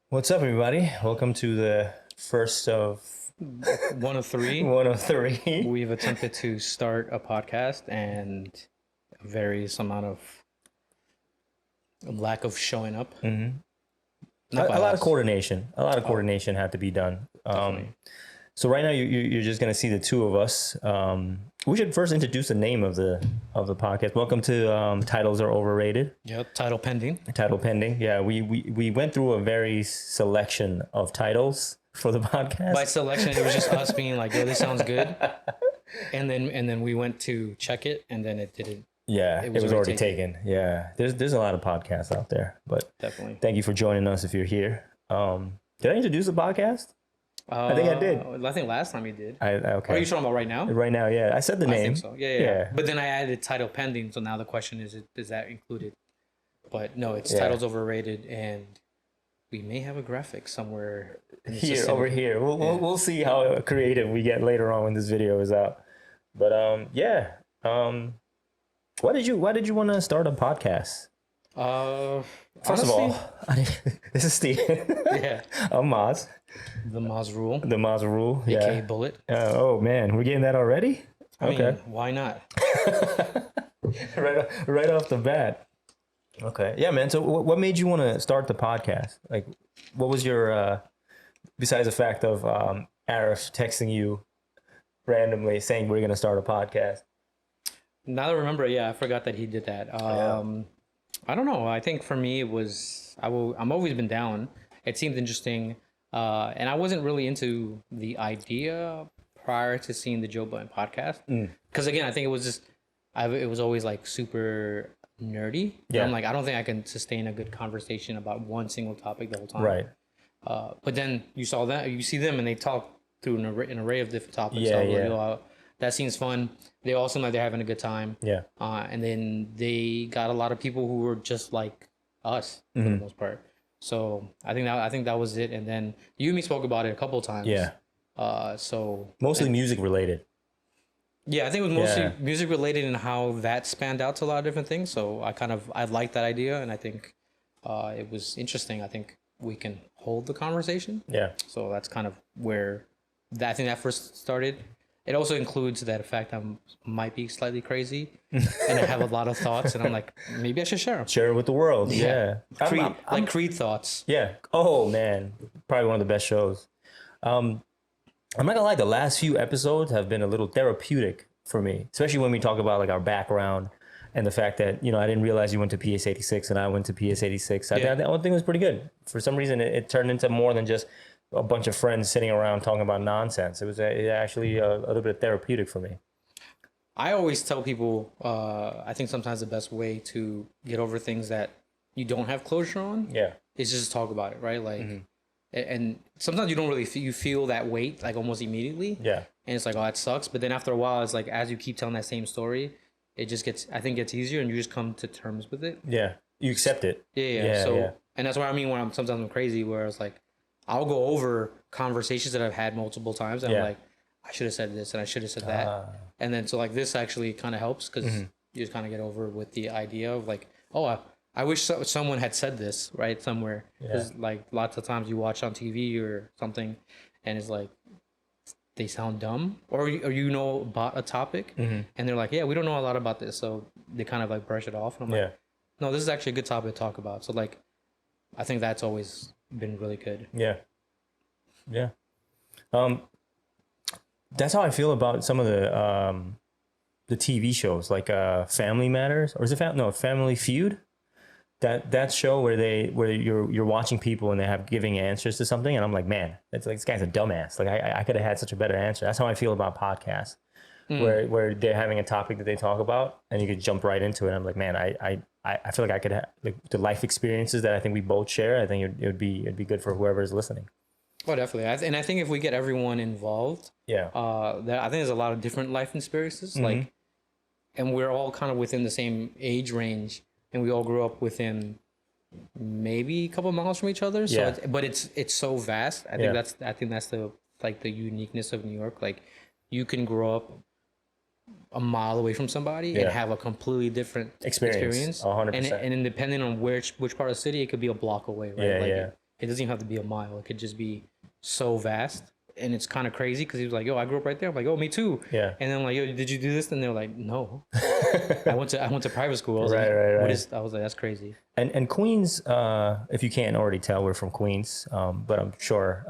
What's up, everybody? Welcome to the first of One of three. one of three. We've attempted to start a podcast and various amount of lack of showing up. Not by A lot of us. coordination. A lot of coordination had to be done. Definitely. So right now you're just gonna see the two of us. We should first introduce the name of the podcast. Welcome to Titles Are Overrated. Yep. Title pending. Title pending. Yeah, we went through a very selection of titles for the podcast. By selection, it was just us being like, "Yo, this sounds good," and then we went to check it, and then it didn't. Yeah, it was already taken. Yeah, there's a lot of podcasts out there, but Definitely. thank you for joining us if you're here. Did I introduce the podcast? I think I did. I think last time you did. Okay. Are you talking about right now? Right now, yeah, I said the name. I think so. Yeah. But then I added title pending, so now the question is that included? But no, it's titles overrated, and we may have a graphic somewhere in the Here, system. over here. We'll see how creative we get later on when this video is out. But why did you want to start a podcast? First Honestly, of all, this is Steve. yeah, I'm Maz. the Maz rule, The Maz rule. aka Yeah. Bullet. Oh man, we're getting that already. I mean, why not? right off the bat. Okay. Yeah, man. So what made you want to start the podcast? Like, what was your, besides the fact of Arif texting you randomly saying we're going to start a podcast? Now that I remember, I forgot that he did that. I don't know. I think for me it was I'm always been down. It seemed interesting, and I wasn't really into the idea prior to seeing the Joe Budden podcast. Because again, I think it was just it was always like super nerdy. Yeah. And I'm like, I don't think I can sustain a good conversation about one single topic the whole time. Right. But then you see them and they talk through an array of different topics. Yeah, So I was like, yeah. "Oh, that seems fun." They all seem like they're having a good time. Yeah. And then they got a lot of people who were just like us for Mm-hmm. the most part. So I think that was it. And then you and me spoke about it a couple of times. Yeah. So Mostly music related. yeah, I think it was mostly Yeah. music related and how that spanned out to a lot of different things. So I liked that idea, and I think it was interesting. I think we can hold the conversation. Yeah. So that's kind of where I think that first started. It also includes that fact I might be slightly crazy and I have a lot of thoughts, and I'm like, maybe I should share them. Share it with the world. Yeah. Creed thoughts. Yeah. Oh man, probably one of the best shows. I'm not gonna lie, the last few episodes have been a little therapeutic for me, especially when we talk about like our background and the fact that I didn't realize you went to PS 86 and I went to PS 86. I think that one thing was pretty good. For some reason, it turned into more than just a bunch of friends sitting around talking about nonsense. It was actually a little bit therapeutic for me. I always tell people, I think sometimes the best way to get over things that you don't have closure on Yeah. is just talk about it, right? Like, and sometimes you don't really you feel that weight like almost immediately. Yeah. And it's like, oh, that sucks. But then after a while, it's like as you keep telling that same story, it just gets easier, and you just come to terms with it. Yeah. You accept it. Yeah. So, yeah. and that's what I mean when sometimes I'm crazy, where it's like, I'll go over conversations that I've had multiple times, and I'm like, I should have said this and I should have said that, and then so like this actually kind of helps because you just kind of get over with the idea of like, oh, I wish someone had said this right somewhere. Because like lots of times you watch on TV or something, and it's like they sound dumb, or you know about a topic, and they're like, yeah, we don't know a lot about this, so they kind of like brush it off. And I'm like, no, this is actually a good topic to talk about. So like, I think that's always been really good. Yeah. Yeah. That's how I feel about some of the TV shows like Family Matters, or is it Family Feud? That show where you're watching people and they have giving answers to something, and I'm like, man, it's like this guy's a dumbass. Like I could have had such a better answer. That's how I feel about podcasts, where they're having a topic that they talk about and you could jump right into it. I'm like, man, I feel like I could have like the life experiences that I think we both share. I think it would be good for whoever is listening. Oh, definitely. And I think if we get everyone involved, Yeah. I think there's a lot of different life experiences, like, and we're all kind of within the same age range, and we all grew up within maybe a couple miles from each other. So, Yeah. but it's so vast. I think that's the like the uniqueness of New York. Like, you can grow up a mile away from somebody and have a completely different experience. 100%. And depending on which part of the city, it could be a block away, right? Yeah, like, yeah. it doesn't even have to be a mile. It could just be so vast. And it's kind of crazy because he was like, yo, I grew up right there. I'm like, oh, me too. Yeah. And then I'm like, yo, did you do this? And they're like, no. I went to private school. I was like, Right. what is? I was like, that's crazy. And Queens, if you can't already tell, we're from Queens, but I'm sure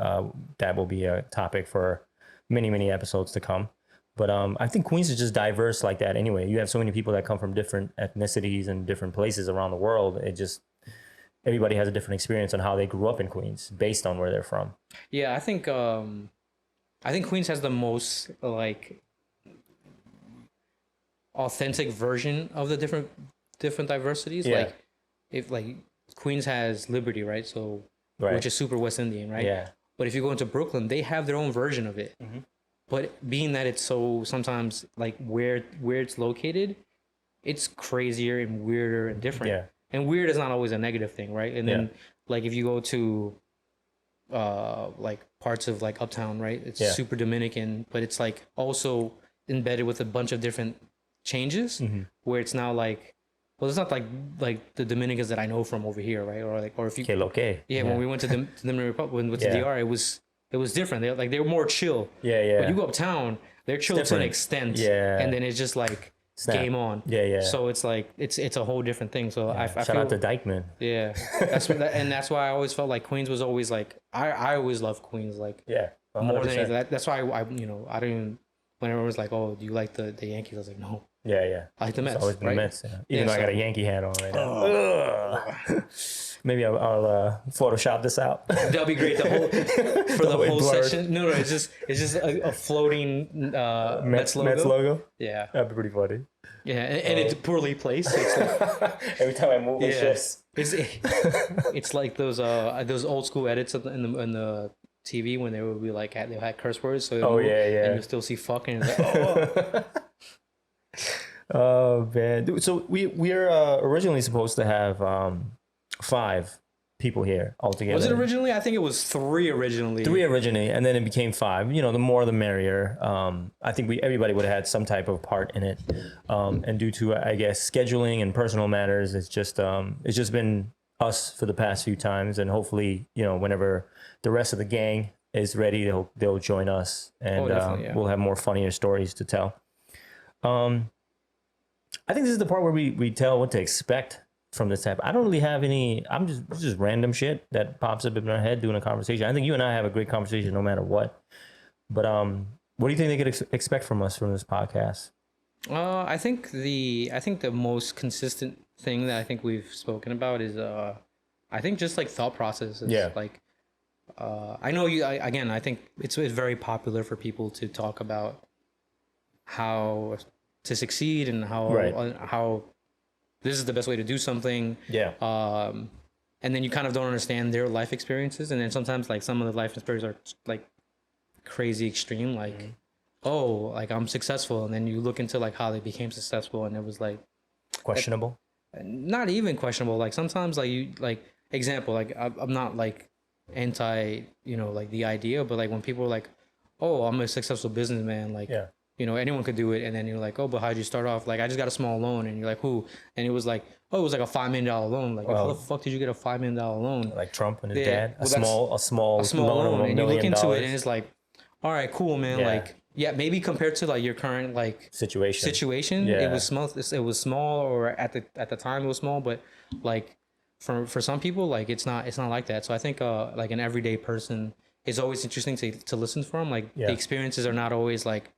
that will be a topic for many episodes to come. But I think Queens is just diverse like that anyway. You have so many people that come from different ethnicities and different places around the world. It just, everybody has a different experience on how they grew up in Queens based on where they're from. Yeah, I think Queens has the most like authentic version of the different diversities. Yeah. Like if like Queens has Liberty, right? So Right. which is super West Indian, right? Yeah. But if you go into Brooklyn, they have their own version of it. Mhm. But being that it's so sometimes like where it's located, it's crazier and weirder and different. Yeah. And weird is not always a negative thing, right? And then like if you go to like parts of like Uptown, right? It's super Dominican, but it's like also embedded with a bunch of different changes where it's now like, well, it's not like the Dominicans that I know from over here, right? Or if you when we went to the Dominican Republic, when we went to DR, it was different. They were more chill. Yeah. When you go uptown, they're chill to an extent. Yeah. And then it's just like game on. Yeah. So it's like it's a whole different thing. So I Shout feel, out to Dykeman. yeah, that's why I always felt like Queens was always like I always loved Queens like Yeah. 100%. more than anything. That's why I I don't even, when everyone was like, oh, do you like the Yankees? I was like, no. Yeah. I like the Mets. It's always been right? the Mets. Yeah. Even though I got a Yankee hat on right now. Ugh. Maybe I'll Photoshop this out. That'll be great. The whole for the whole blurred. session. No, it's just a floating Mets logo. Mets logo. Yeah, That'd be pretty funny. yeah, and it's poorly placed. So it's like, Every time I move, it shifts. it's like those old school edits in the TV when they would be like they had curse words. So and you still see fucking. Like, oh. Oh man! Dude, so we're originally supposed to have 5 people here altogether. Was it originally? I think it was 3 originally. 3 originally, and then it became 5. You know, the more the merrier. I think everybody would have had some type of part in it, and due to I guess scheduling and personal matters, it's just been us for the past few times, and hopefully, you know, whenever the rest of the gang is ready, they'll join us, and we'll have more funnier stories to tell. I think this is the part where we tell what to expect from this type. I don't really have any. I'm just random shit that pops up in our head doing a conversation. I think you and I have a great conversation no matter what. But what do you think they could expect from us from this podcast? I think the most consistent thing that I think we've spoken about is I think just like thought processes. Yeah. Like I know I think it's very popular for people to talk about how to succeed and how this is the best way to do something. Yeah. And then you kind of don't understand their life experiences, and then sometimes like some of the life experiences are like crazy extreme, like oh, like I'm successful, and then you look into like how they became successful, and it was like questionable. Not even questionable. Like sometimes like you like example, like I'm not like anti, you know, like the idea, but like when people are like, oh, I'm a successful businessman, like you know, anyone could do it. And then you're like, oh, but how'd you start off? Like, I just got a small loan. And you're like, who? And it was like, oh, it was like a $5 million loan. Like, how the fuck did you get a $5 million loan? Like Trump and his dad? Well, a small loan. And you look into $1 it and it's like, all right, cool, man. Yeah. Like, yeah, maybe compared to like your current like situation, yeah. it was small, or at the time it was small, but like for some people, like it's not like that. So I think like an everyday person, it's always interesting to listen from. Like the experiences are not always like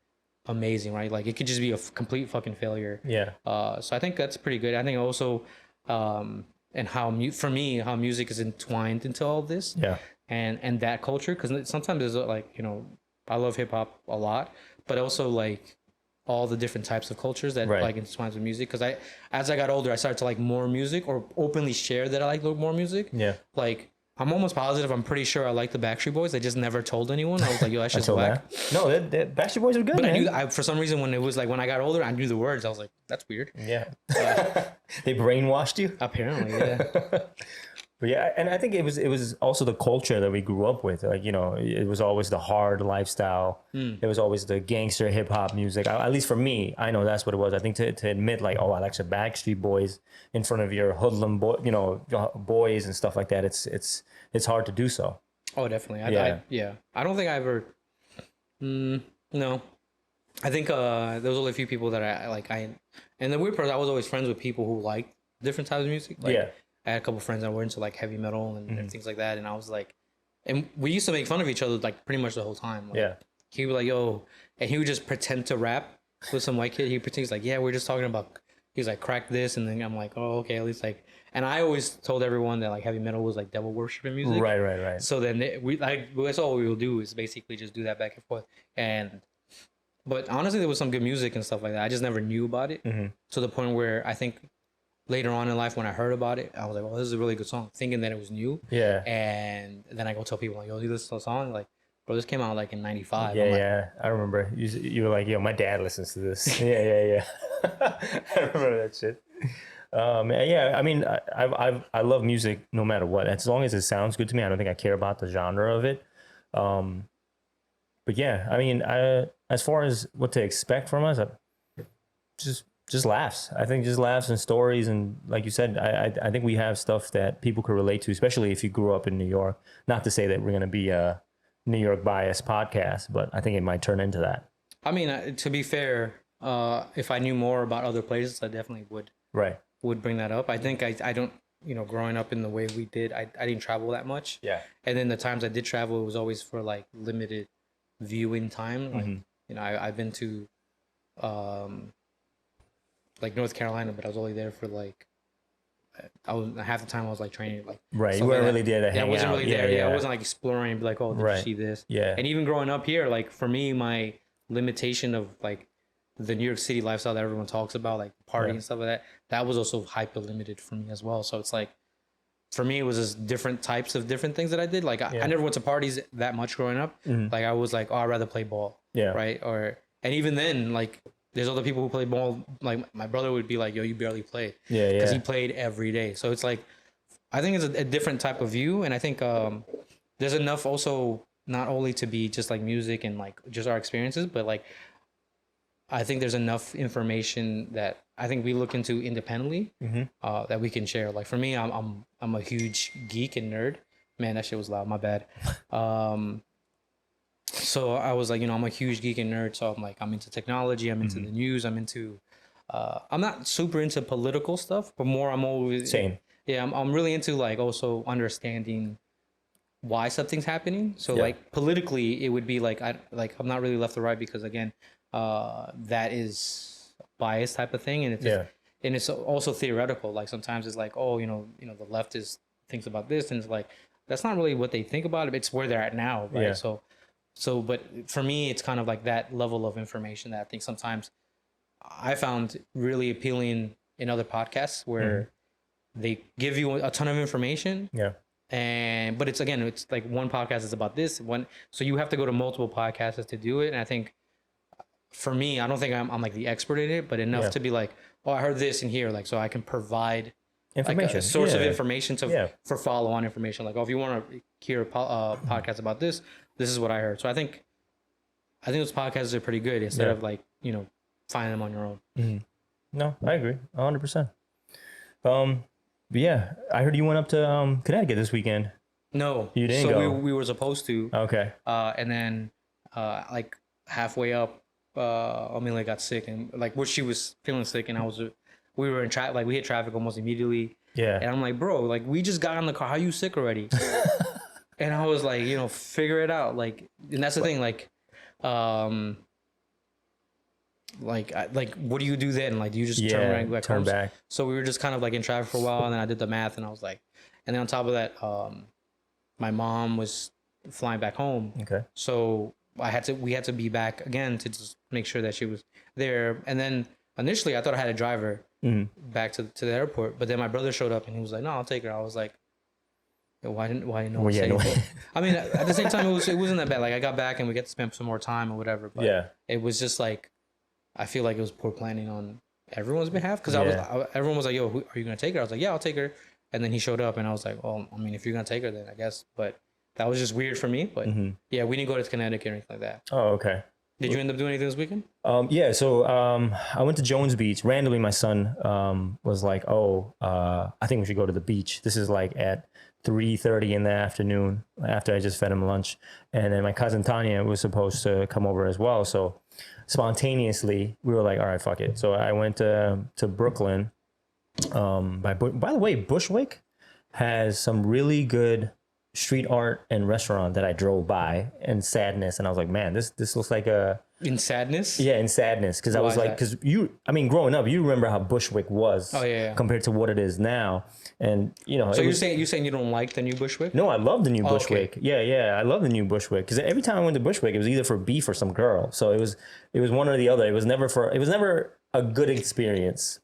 amazing, right? Like it could just be a complete fucking failure. Yeah. So I think that's pretty good. I think also and how music is entwined into all of this. Yeah. And that culture, because sometimes there's like, you know, I love hip hop a lot, but also like all the different types of cultures that like intertwines with music. Because as I got older, I started to like more music, or openly share that I like more music. Yeah. Like I'm almost positive. I'm pretty sure I like the Backstreet Boys. I just never told anyone. I was like, yo, that's just whack. No, the Backstreet Boys are good. But man. I knew for some reason when it was like when I got older, I knew the words. I was like, that's weird. Yeah. They brainwashed you. Apparently, yeah. But yeah, and I think it was also the culture that we grew up with. Like, it was always the hard lifestyle. It was always the gangster hip hop music. At least for me, I know that's what it was. I think to admit like, oh, I like some Backstreet Boys in front of your hoodlum boy, boys and stuff like that. It's hard to do so. Oh, definitely. Yeah. Yeah. I don't think I ever. No, I think there was only a few people that I like. And the weird part, I was always friends with people who liked different types of music. Like, Yeah. I had a couple friends that were into like heavy metal and things like that, and I was like, and we used to make fun of each other like pretty much the whole time. Like, Yeah. he would be like, yo, and he would just pretend to rap with some white kid. He pretends like, yeah, we're just talking about. He's like, crack this, and then I'm like, oh, okay, at least like. And I always told everyone that like heavy metal was like devil worshiping music. Right. So then that's all we will do is basically just do that back and forth. But honestly, there was some good music and stuff like that. I just never knew about it to the point where I think later on in life when I heard about it, I was like, well, this is a really good song, thinking that it was new. Yeah. And then I go tell people like, yo, you listen to the song? Like, bro, this came out like in '95. Yeah, I'm like, yeah. I remember you were like, yo, my dad listens to this. Yeah. I remember that shit. Yeah. I mean, I love music no matter what. As long as it sounds good to me, I don't think I care about the genre of it. But yeah, I mean, as far as what to expect from us, just laughs. I think just laughs and stories, and like you said, I think we have stuff that people could relate to, especially if you grew up in New York. Not to say that we're gonna be a New York biased podcast, but I think it might turn into that. I mean, to be fair, if I knew more about other places, I definitely Right. would bring that up. I think I don't, growing up in the way we did, I didn't travel that much. Yeah. And then the times I did travel, it was always for like limited viewing time. Like, I've been to like North Carolina, but I was only there for like I was half the time I was like training like Right. You stuff weren't like really there to hang I wasn't out. really there. Yeah, I wasn't like exploring and be like, oh, did you Right. see this? Yeah. And even growing up here, like for me, my limitation of like the New York City lifestyle that everyone talks about, like party and stuff like that, that was also hyper limited for me as well. So it's like for me, it was just different types of different things that I did. Like I never went to parties that much growing up. Like I was like, oh, I'd rather play ball. Yeah. Right. And even then, like there's other people who play ball. Like my brother would be like, yo, you barely played. Yeah. Because he played every day. So it's like, I think it's a different type of view. And I think there's enough also not only to be just like music and like just our experiences, but like I think there's enough information that I think we look into independently that we can share. Like for me, I'm a huge geek and nerd. Man, that shit was loud. My bad. So I was like, I'm a huge geek and nerd. So I'm like, I'm into technology. I'm into the news. I'm into. I'm not super into political stuff, but more I'm always Same. Yeah, I'm really into like also understanding why something's happening. So like politically, it would be like I'm not really left or right because again, that is bias type of thing, and and it's also theoretical. Like sometimes it's like, oh, the left thinks about this, and it's like that's not really what they think about it. It's where they're at now, right? Yeah. So, but for me, it's kind of like that level of information that I think sometimes I found really appealing in other podcasts where they give you a ton of information. Yeah. But it's like one podcast is about this one. So you have to go to multiple podcasts to do it. And I think for me, I don't think I'm like the expert in it, but enough to be like, oh, I heard this in here. Like, so I can provide information, like a source of information for follow on information. Like, oh, if you want to hear a podcast about this, this is what I heard. So I think those podcasts are pretty good instead of like, finding them on your own. No, I agree 100%. But yeah, I heard you went up to Connecticut this weekend. No, you didn't go. We were supposed to. Okay. And then like halfway up, Amelia got sick, and like she was feeling sick, and we were in traffic. Like we hit traffic almost immediately. Yeah. And I'm like, bro, like we just got in the car. How you sick already? And I was like, figure it out. Like, and that's the thing. Like, like what do you do then? Like, do you just turn around and go turn back? So we were just kind of like in traffic for a while, and then I did the math, and I was like, and then on top of that, my mom was flying back home. Okay. So we had to be back again to just make sure that she was there. And then initially I thought I had a driver back to the airport, but then my brother showed up and he was like, no, I'll take her. I was like, why didn't no one say anything? I mean, at the same time, it wasn't that bad. Like I got back and we get to spend some more time or whatever. But it was just like, I feel like it was poor planning on everyone's behalf. Cause everyone was like, yo, are you going to take her? I was like, yeah, I'll take her. And then he showed up, and I was like, well, I mean, if you're gonna take her, then I guess. But that was just weird for me. But yeah, we didn't go to Connecticut or anything like that. Oh, okay. Did you end up doing anything this weekend? Yeah, so I went to Jones Beach. Randomly, my son was like, "Oh, I think we should go to the beach." This is like at 3:30 in the afternoon after I just fed him lunch, and then my cousin Tanya was supposed to come over as well. So spontaneously, we were like, "All right, fuck it." So I went to Brooklyn. By the way, Bushwick has some really good street art and restaurant that I drove by in Sadness, and I was like, man, this looks like a In Sadness? in Sadness, because I was like, because growing up, you remember how Bushwick was compared to what it is now, and So you're saying you don't like the new Bushwick? No, I love the new Bushwick. Okay. Yeah, I love the new Bushwick because every time I went to Bushwick, it was either for beef or some girl, so it was one or the other. It was never a good experience.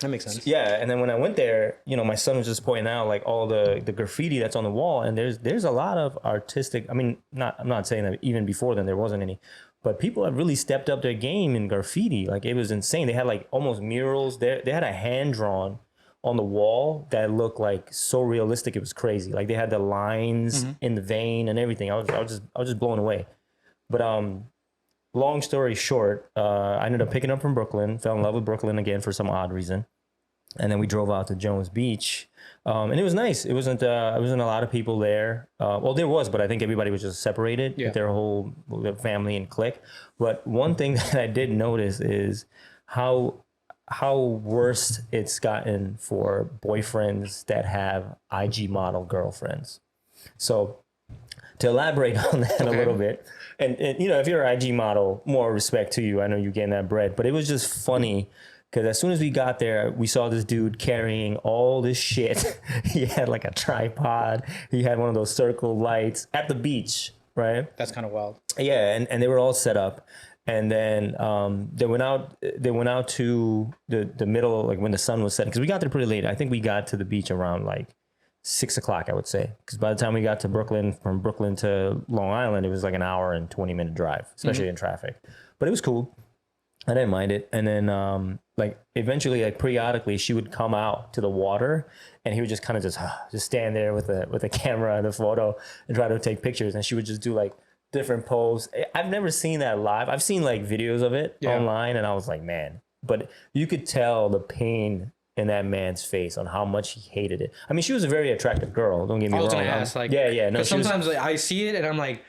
That makes sense. Yeah, and then when I went there, my son was just pointing out like all the graffiti that's on the wall, and there's a lot of artistic. I mean, I'm not saying that even before then there wasn't any, but people have really stepped up their game in graffiti. Like it was insane. They had like almost murals. They had a hand drawn on the wall that looked like so realistic. It was crazy. Like they had the lines in the vein and everything. I was just blown away. But long story short, I ended up picking up from Brooklyn, fell in love with Brooklyn again for some odd reason. And then we drove out to Jones Beach. And it was nice. It wasn't a lot of people there. Well, there was, but I think everybody was just separated with their family and clique. But one thing that I did notice is how worse it's gotten for boyfriends that have IG model girlfriends. So to elaborate on that a little bit, and if you're an IG model, more respect to you. I know you're getting that bread, but it was just funny because as soon as we got there, we saw this dude carrying all this shit. He had like a tripod. He had one of those circle lights at the beach, right? That's kind of wild. Yeah, and they were all set up. And then they went out to the middle, like when the sun was setting, because we got there pretty late. I think we got to the beach around like 6 o'clock, I would say, because by the time we got to Brooklyn, from Brooklyn to Long Island, it was like an hour and 20-minute drive, especially in traffic. But it was cool. I didn't mind it. And then like eventually, like periodically, she would come out to the water, and he would just kind of just stand there with a camera and a photo and try to take pictures. And she would just do like different pose. I've never seen that live. I've seen like videos of it online, and I was like, man. But you could tell the pain in that man's face on how much he hated it. I mean, she was a very attractive girl. Don't get me wrong. I was gonna ask, like, yeah. No, sometimes I see it and I'm like,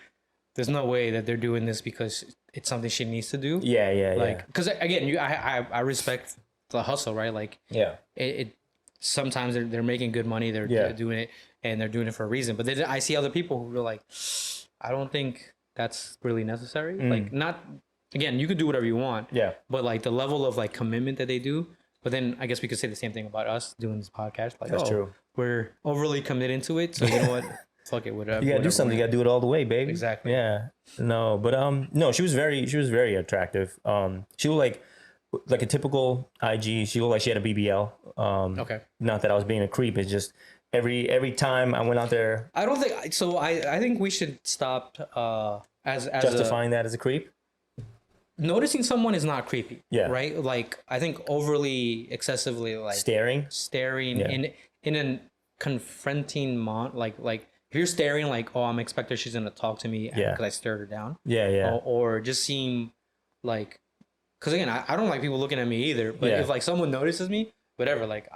there's no way that they're doing this because it's something she needs to do. Yeah. Because again, I respect the hustle, right? Like, it sometimes they're making good money. They're doing it, and they're doing it for a reason. But then I see other people who are like, I don't think that's really necessary. Like, not, again, you could do whatever you want. Yeah. But like the level of like commitment that they do. But then I guess we could say the same thing about us doing this podcast. Like, that's true. We're overly committed to it. So you know what? Fuck it. Whatever. You gotta do something. You gotta do it all the way, baby. Exactly. Yeah. No, but no, she was very attractive. She looked like a typical IG. She looked like she had a BBL. Okay. Not that I was being a creep. It's just every time I went out there. I don't think so. I think we should stop as justifying that as a creep. Noticing someone is not creepy. Yeah. Right. Like I think overly, excessively, like staring in a confronting like if you're staring like, oh, I'm expecting she's gonna talk to me because I stared her down. Yeah. Or just seem like, because again, I don't like people looking at me either. But if like someone notices me, whatever, like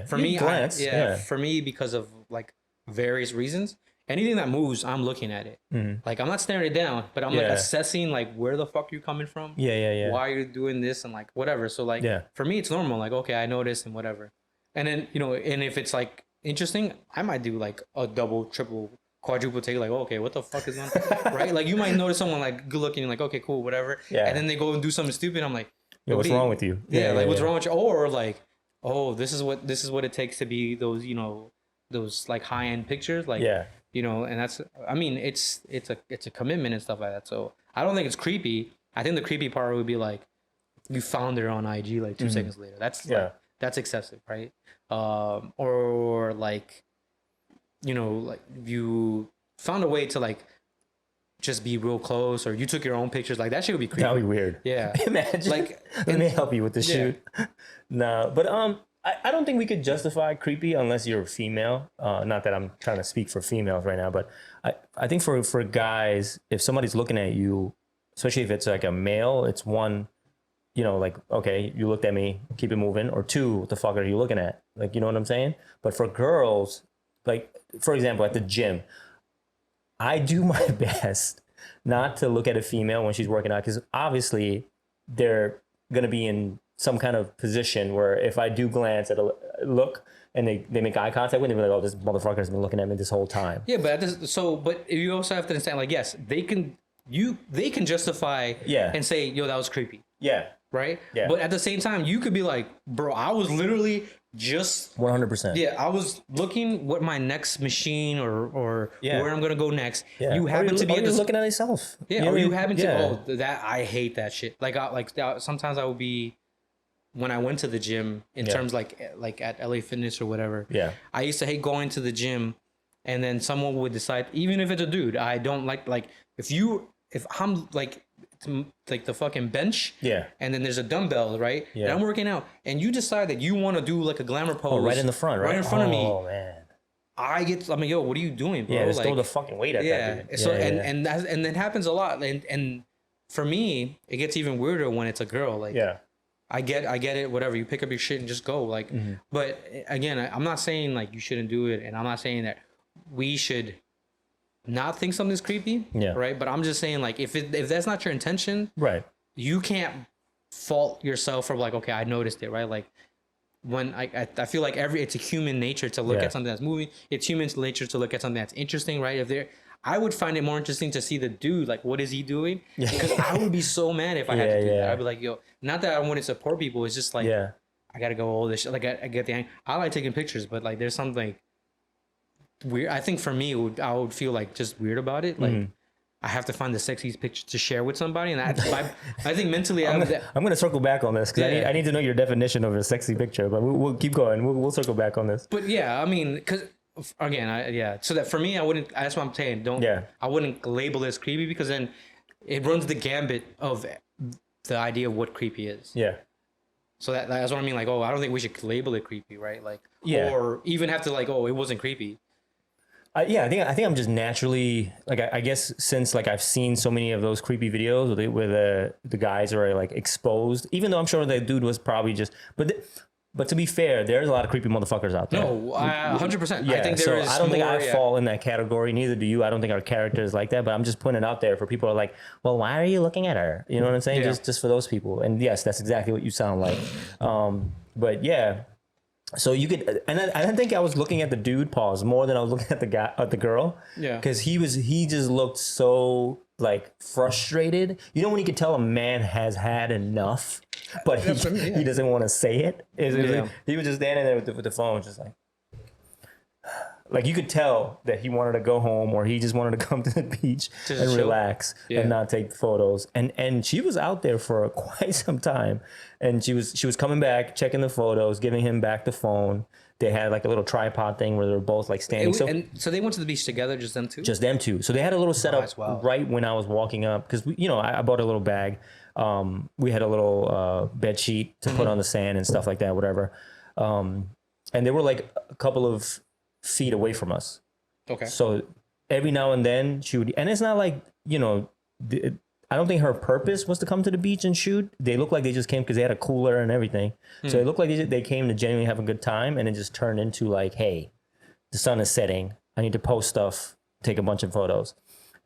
for me, for me, because of like various reasons, anything that moves, I'm looking at it. Like I'm not staring it down, but I'm like assessing like where the fuck you coming from. Yeah. Why are you doing this and like whatever. So like for me, it's normal. Like okay, I noticed and whatever. And then and if it's like interesting, I might do like a double, triple, quadruple take. Like okay, what the fuck is on? Right? Like you might notice someone like good looking, like okay, cool, whatever. Yeah. And then they go and do something stupid. I'm like, yo, what's wrong with you? Yeah, what's wrong with you? Or like, oh, this is what it takes to be those those like high end pictures. Like and that's, I mean, it's a commitment and stuff like that. So I don't think it's creepy. I think the creepy part would be like, you found her on IG like 2 seconds later. That's that's excessive, right? Or like, like you found a way to like just be real close, or you took your own pictures. Like that shit would be creepy. That'd be weird. Yeah. Imagine. Like, let me help you with the shoot. No, but I don't think we could justify creepy unless you're a female. Not that I'm trying to speak for females right now, but I think for guys, if somebody's looking at you, especially if it's like a male, it's one, like, okay, you looked at me, keep it moving. Or two, what the fuck are you looking at? Like, you know what I'm saying? But for girls, like, for example, at the gym, I do my best not to look at a female when she's working out, because obviously they're going to be in some kind of position where if I do glance at a look and they make eye contact with me, they're like, oh, this motherfucker has been looking at me this whole time. Yeah, but you also have to understand, like, yes, they can justify and say, yo, that was creepy. Yeah. Right? Yeah. But at the same time, you could be like, bro, I was literally just 100%. Yeah, I was looking what my next machine or where I'm gonna go next. Yeah. You happen to be looking at yourself. Yeah, or you happen to that I hate that shit. Like sometimes I would be when I went to the gym in terms like at LA Fitness or whatever. Yeah. I used to hate going to the gym and then someone would decide, even if it's a dude, I don't like if I'm like the fucking bench, and then there's a dumbbell, right? Yeah. And I'm working out, and you decide that you want to do like a glamour pose, right in the front, right in front of me. Oh man, I'm like, yo, what are you doing, bro? Yeah, just throw the fucking weight at that dude. So and that happens a lot, and for me, it gets even weirder when it's a girl. Like, I get it, whatever. You pick up your shit and just go, like. But again, I'm not saying like you shouldn't do it, and I'm not saying that we should not think something's creepy, right? But I'm just saying, like, if that's not your intention, right, you can't fault yourself for like, okay, I noticed it, right? Like, when I feel like it's a human nature to look at something that's moving. It's human nature to look at something that's interesting, right? I would find it more interesting to see the dude, like, what is he doing? Because I would be so mad if I had to do that. I'd be like, yo, not that I want to support people. It's just like, I gotta go all this shit. Like, I get I like taking pictures, but like, there's something weird. I think for me, I would feel like just weird about it. Like, I have to find the sexiest picture to share with somebody, and I think mentally, I'm gonna circle back on this because I need to know your definition of a sexy picture. But we'll keep going. We'll circle back on this. But yeah, I mean, because again, so that for me, I wouldn't. That's what I'm saying. I wouldn't label it as creepy because then it runs the gambit of the idea of what creepy is. Yeah. So that's what I mean. Like, oh, I don't think we should label it creepy, right? Like, or even have to like, oh, it wasn't creepy. I think I'm just naturally like I guess since like I've seen so many of those creepy videos where the guys are like exposed, even though I'm sure that dude was probably just but to be fair, there's a lot of creepy motherfuckers out there. No, 100%. Yeah, I think there is. I don't think I fall in that category. Neither do you. I don't think our character is like that. But I'm just putting it out there for people who are like, well, why are you looking at her? You know what I'm saying? Just for those people. And yes, that's exactly what you sound like. But yeah. So you could, and I think I was looking at the dude pause more than I was looking at the girl. Yeah. Because he just looked so like frustrated. You know when you could tell a man has had enough, but he doesn't want to say it. He was just standing there with the phone, just like you could tell that he wanted to go home or he just wanted to come to the beach and relax and not take photos. And she was out there for quite some time, and she was coming back, checking the photos, giving him back the phone. They had like a little tripod thing where they were both like standing. So they went to the beach together, just them two? Just them two. So they had a little setup right when I was walking up because I bought a little bag. We had a little bed sheet to put on the sand and stuff like that, whatever. And they were like a couple of feet away from us. Okay. So every now and then she would, and it's not like, I don't think her purpose was to come to the beach and shoot. They looked like they just came because they had a cooler and everything. So it looked like they came to genuinely have a good time, and it just turned into like, hey, the sun is setting. I need to post stuff, take a bunch of photos.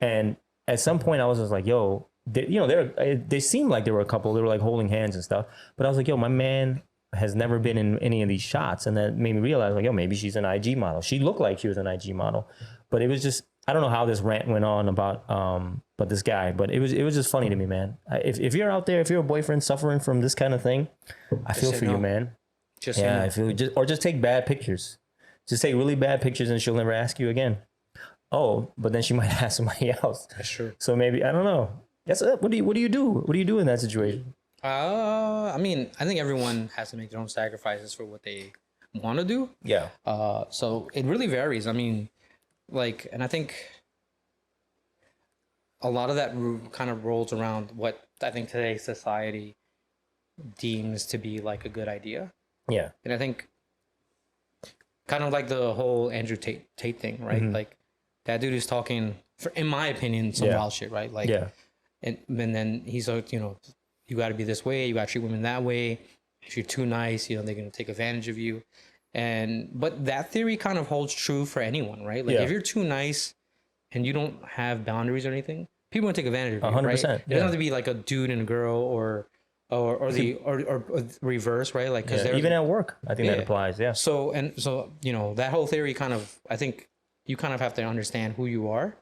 And at some point I was just like, yo, they seemed like they were a couple. They were like holding hands and stuff. But I was like, yo, my man has never been in any of these shots. And that made me realize like, yo, maybe she's an IG model. She looked like she was an IG model, but it was just, I don't know how this rant went on about, but this guy, but it was just funny to me, man. If you're out there, if you're a boyfriend suffering from this kind of thing, I feel for you, man. I feel just take bad pictures. Just take really bad pictures and she'll never ask you again. Oh, but then she might ask somebody else. That's true. So maybe, I don't know. What do you do? What do you do in that situation? I mean, I think everyone has to make their own sacrifices for what they want to do. Yeah. So it really varies. I mean, like, and I think a lot of that kind of rolls around what I think today's society deems to be like a good idea. Yeah. And I think kind of like the whole Andrew Tate thing, right? Like that dude is talking, in my opinion, some wild shit, right? Like, and then he's like, you know, you got to be this way, you got to treat women that way. If you're too nice, you know, they're gonna take advantage of you. But that theory kind of holds true for anyone, right? Like if you're too nice and you don't have boundaries or anything, people want to take advantage of you, 100%, right? It doesn't have to be like a dude and a girl or reverse, right? Like because even at work, I think that applies. Yeah. So you know that whole theory kind of, I think you kind of have to understand who you are.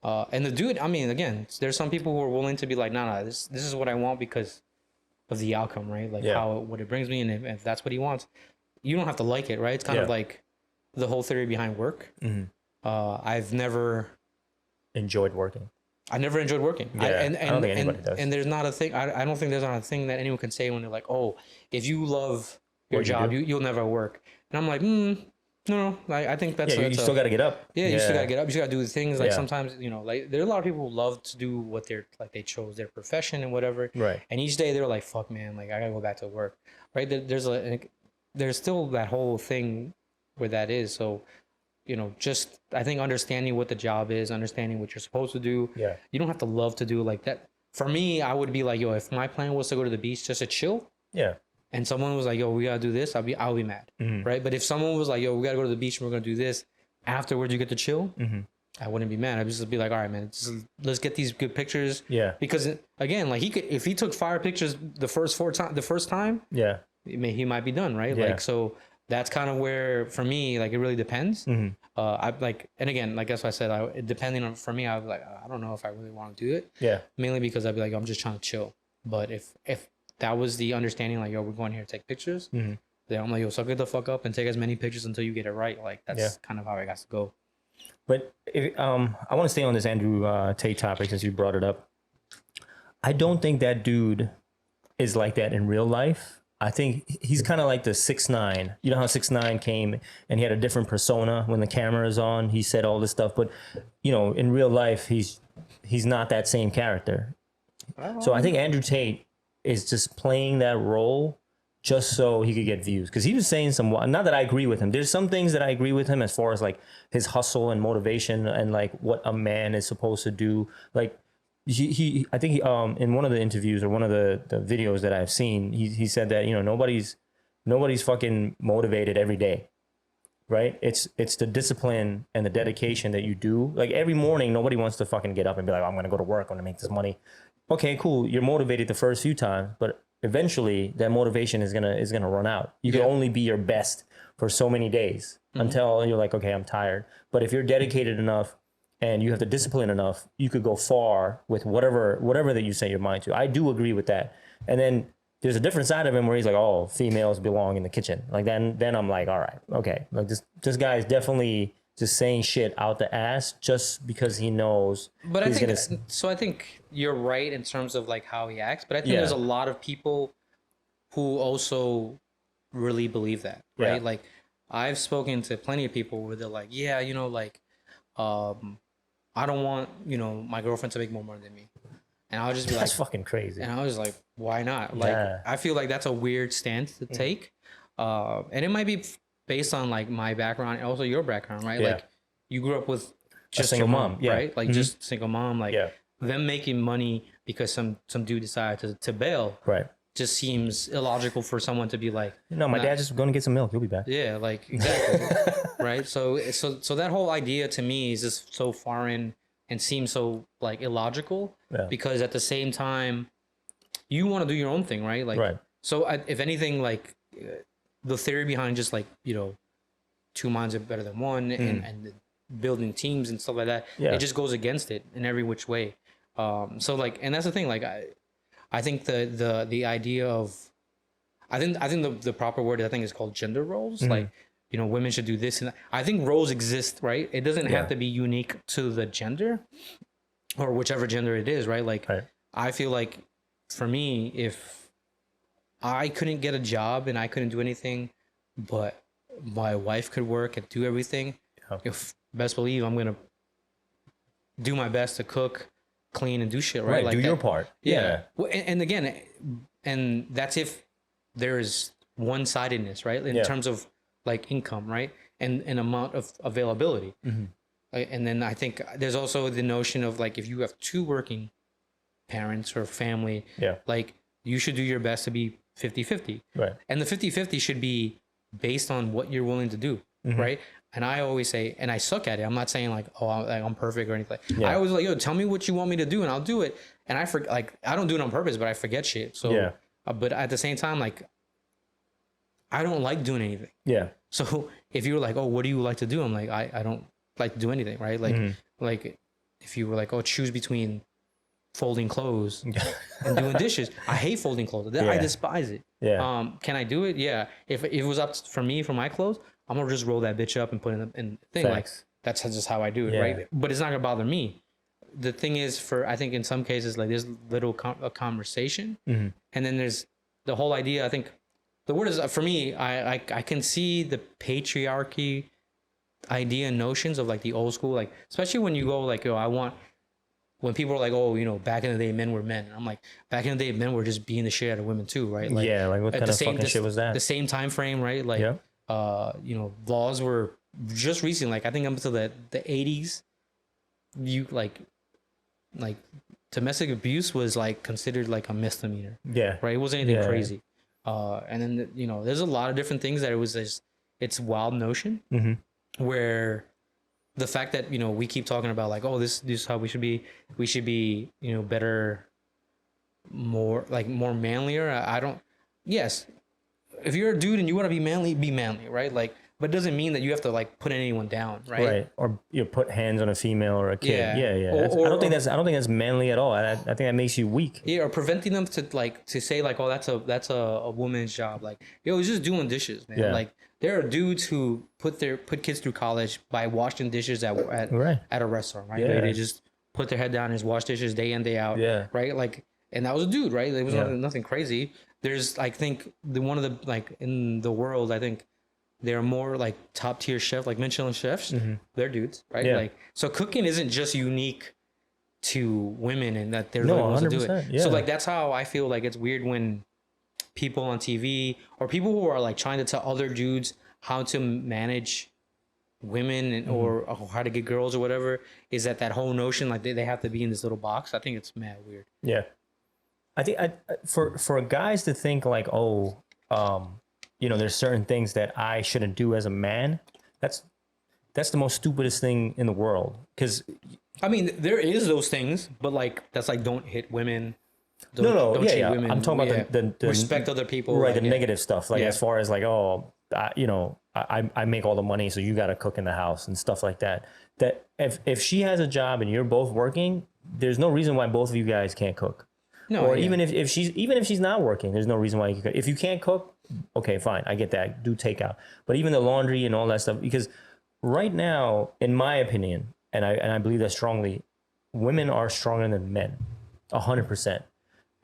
And the dude, I mean, again, there's some people who are willing to be like, nah, this is what I want because of the outcome, right? Like what it brings me, and if that's what he wants, you don't have to like it, right? It's kind of like the whole theory behind work. I've never enjoyed working. I never enjoyed working. I don't think anybody does. And there's not a thing. I don't think there's not a thing that anyone can say when they're like, "Oh, if you love your job, you'll never work." And I'm like, no. I think that's you still got to get up. Yeah, you still got to get up. You still got to do the things. Like sometimes, you know, like there are a lot of people who love to do what they're like. They chose their profession and whatever. Right. And each day they're like, "Fuck, man! Like I gotta go back to work." Right. There's still that whole thing where that is. So, you know, just I think understanding what the job is, understanding what you're supposed to do. Yeah. You don't have to love to do it like that. For me, I would be like, yo, if my plan was to go to the beach just to chill. Yeah. And someone was like, yo, we gotta do this, I'll be mad. Right. But if someone was like, yo, we gotta go to the beach and we're gonna do this, afterwards you get to chill, I wouldn't be mad. I'd just be like, all right, man, let's get these good pictures. Yeah. Because again, like if he took fire pictures the first time, yeah, he might be done, right? Like so that's kind of where for me, like it really depends. I like, and again, like that's what I said, depending on, for me, I was like, I don't know if I really want to do it. Yeah. Mainly because I'd be like, I'm just trying to chill. But if that was the understanding, like, yo, we're going here to take pictures, then I'm like, yo, suck it the fuck up and take as many pictures until you get it right. Like that's kind of how I got to go. But I want to stay on this Andrew Tate topic since you brought it up. I don't think that dude is like that in real life. I think he's kind of like the 6ix9ine. You know how 6ix9ine came and he had a different persona when the camera is on. He said all this stuff, but you know, in real life, he's not that same character. So I think Andrew Tate is just playing that role just so he could get views. Because he was saying not that I agree with him. There's some things that I agree with him as far as like his hustle and motivation and like what a man is supposed to do. Like I think in one of the interviews or one of the videos that I've seen, he said that, you know, nobody's fucking motivated every day. Right? It's the discipline and the dedication that you do. Like every morning, nobody wants to fucking get up and be like, I'm going to go to work. I'm going to make this money. Okay, cool. You're motivated the first few times, but eventually that motivation is gonna run out. You can only be your best for so many days until you're like, okay, I'm tired. But if you're dedicated enough and you have the discipline enough, you could go far with whatever that you set your mind to. I do agree with that. And then there's a different side of him where he's like, oh, females belong in the kitchen. Like then I'm like, all right, okay. Like this guy is definitely just saying shit out the ass just because he knows. But I think you're right in terms of like how he acts. But I think there's a lot of people who also really believe that, right? Yeah. Like I've spoken to plenty of people where they're like, yeah, you know, like I don't want, you know, my girlfriend to make more money than me. And I'll just be that's fucking crazy. And I was like, why not? Like I feel like that's a weird stance to take. And it might be based on like my background and also your background, right? Like you grew up with just single your mom, mom, right? Like just single mom, like them making money because some dude decided to bail, right? Just seems illogical for someone to be like, no, my dad's just going to get some milk. He'll be back. Yeah, like exactly, right? So that whole idea to me is just so foreign and seems so like illogical because at the same time, you want to do your own thing, right? Like, so if anything, like the theory behind just like, you know, 2 minds are better than one and building teams and stuff like that, it just goes against it in every which way. So like, and that's the thing, like I think the idea of, I think the proper word I think is called gender roles. Like, you know, women should do this and that. I think roles exist, right? It doesn't have to be unique to the gender or whichever gender it is, right? Like, I feel like for me, if I couldn't get a job and I couldn't do anything, but my wife could work and do everything, if best believe I'm gonna do my best to cook, clean, and do shit, right? Like do your part. Yeah. Well, and again, and that's if there is one-sidedness, right? In terms of like income, right? And amount of availability. And then I think there's also the notion of like, if you have two working parents or family, like you should do your best to be 50-50. Right. And the 50-50 should be based on what you're willing to do. Right. And I always say, and I suck at it. I'm not saying like, oh, I'm perfect or anything. I always like, yo, tell me what you want me to do and I'll do it. And I forget, like, I don't do it on purpose, but I forget shit. So, but at the same time, like, I don't like doing anything. Yeah. So if you were like, oh, what do you like to do? I'm like, I don't like to do anything. Right. Like, like if you were like, oh, choose between folding clothes and doing dishes. I hate folding clothes. I despise it. Yeah. Can I do it? Yeah. If it was up for me for my clothes, I'm gonna just roll that bitch up and put it in the thing. Like that's just how I do it, right? But it's not gonna bother me. The thing is, I think in some cases, like there's little a conversation, and then there's the whole idea. I think the word is for me. I can see the patriarchy idea and notions of like the old school, like especially when you go like, yo, I want. When people are like, oh, you know, back in the day, men were men. I'm like, back in the day, men were just beating the shit out of women too, right? Like, like what kind of fucking shit was that? The same time frame, right? Like, you know, laws were just recent. Like, I think up until the 80s, you like domestic abuse was like considered like a misdemeanor. Yeah. Right. It wasn't anything crazy. And then you know, there's a lot of different things that it was this. It's wild notion where. The fact that, you know, we keep talking about like, oh, this is how we should be, you know, better, more manlier. I don't, yes. If you're a dude and you want to be manly, right? Like, but it doesn't mean that you have to like put anyone down, right? Right. Or you know, put hands on a female or a kid. Yeah. I don't think that's manly at all. I think that makes you weak. Yeah. Or preventing them to say like, oh, that's a woman's job. Like, yo, he's just doing dishes, man. Yeah. Like, there are dudes who put kids through college by washing dishes at a restaurant, right? Yeah. They just put their head down and just wash dishes day in, day out. Yeah. Right. Like, and that was a dude, right? There was nothing crazy. There's, I think one of the, like in the world, I think there are more like top tier chefs, like Michelin chefs. They're dudes, right? Yeah. Like, so cooking isn't just unique to women and that they're really ones to do it. Yeah. So like, that's how I feel like it's weird when people on TV or people who are like trying to tell other dudes how to manage women and, or how to get girls or whatever, is that whole notion like they have to be in this little box. I think it's mad weird. Yeah. I think for guys to think like, oh, you know, there's certain things that I shouldn't do as a man. That's the most stupidest thing in the world. Because I mean, there is those things, but like that's like don't hit women. Don't cheat women. I'm talking about the respect other people, right? Like, the negative stuff, like as far as like, oh, you know, I make all the money, so you got to cook in the house and stuff like that. That if she has a job and you're both working, there's no reason why both of you guys can't cook. No, or even if she's not working, there's no reason why you can cook. If you can't cook, okay, fine, I get that. Do takeout, but even the laundry and all that stuff, because right now, in my opinion, and I believe that strongly, women are stronger than men, 100%.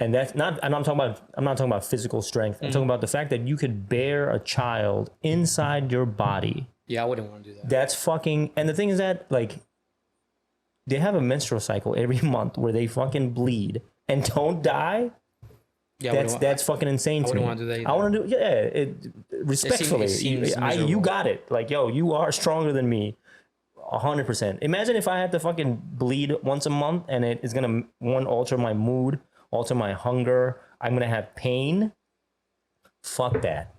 And that's not, and I'm not talking about physical strength. I'm talking about the fact that you could bear a child inside your body. Yeah, I wouldn't want to do that. That's fucking, and the thing is that, like, they have a menstrual cycle every month where they fucking bleed and don't die. Yeah, that's fucking insane to me. I wouldn't want to do that either. I want to do, respectfully. You got it. Like, yo, you are stronger than me. 100%. Imagine if I had to fucking bleed once a month and it is going to, alter my mood, alter my hunger. I'm going to have pain. Fuck that.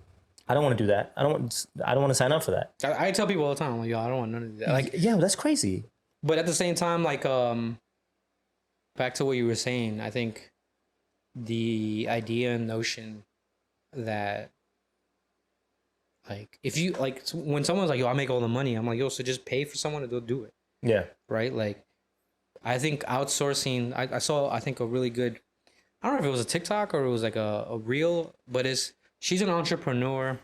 I don't want to do that. I don't want to sign up for that. I tell people all the time, like, yo, I don't want none of that. Like, yeah, that's crazy. But at the same time, like, back to what you were saying, I think the idea and notion that, like, if you, like, when someone's like, yo, I make all the money, I'm like, yo, so just pay for someone to go do it. Yeah. Right? Like, I think outsourcing, I saw, I think, a really good, I don't know if it was a TikTok or it was like a reel, but she's an entrepreneur.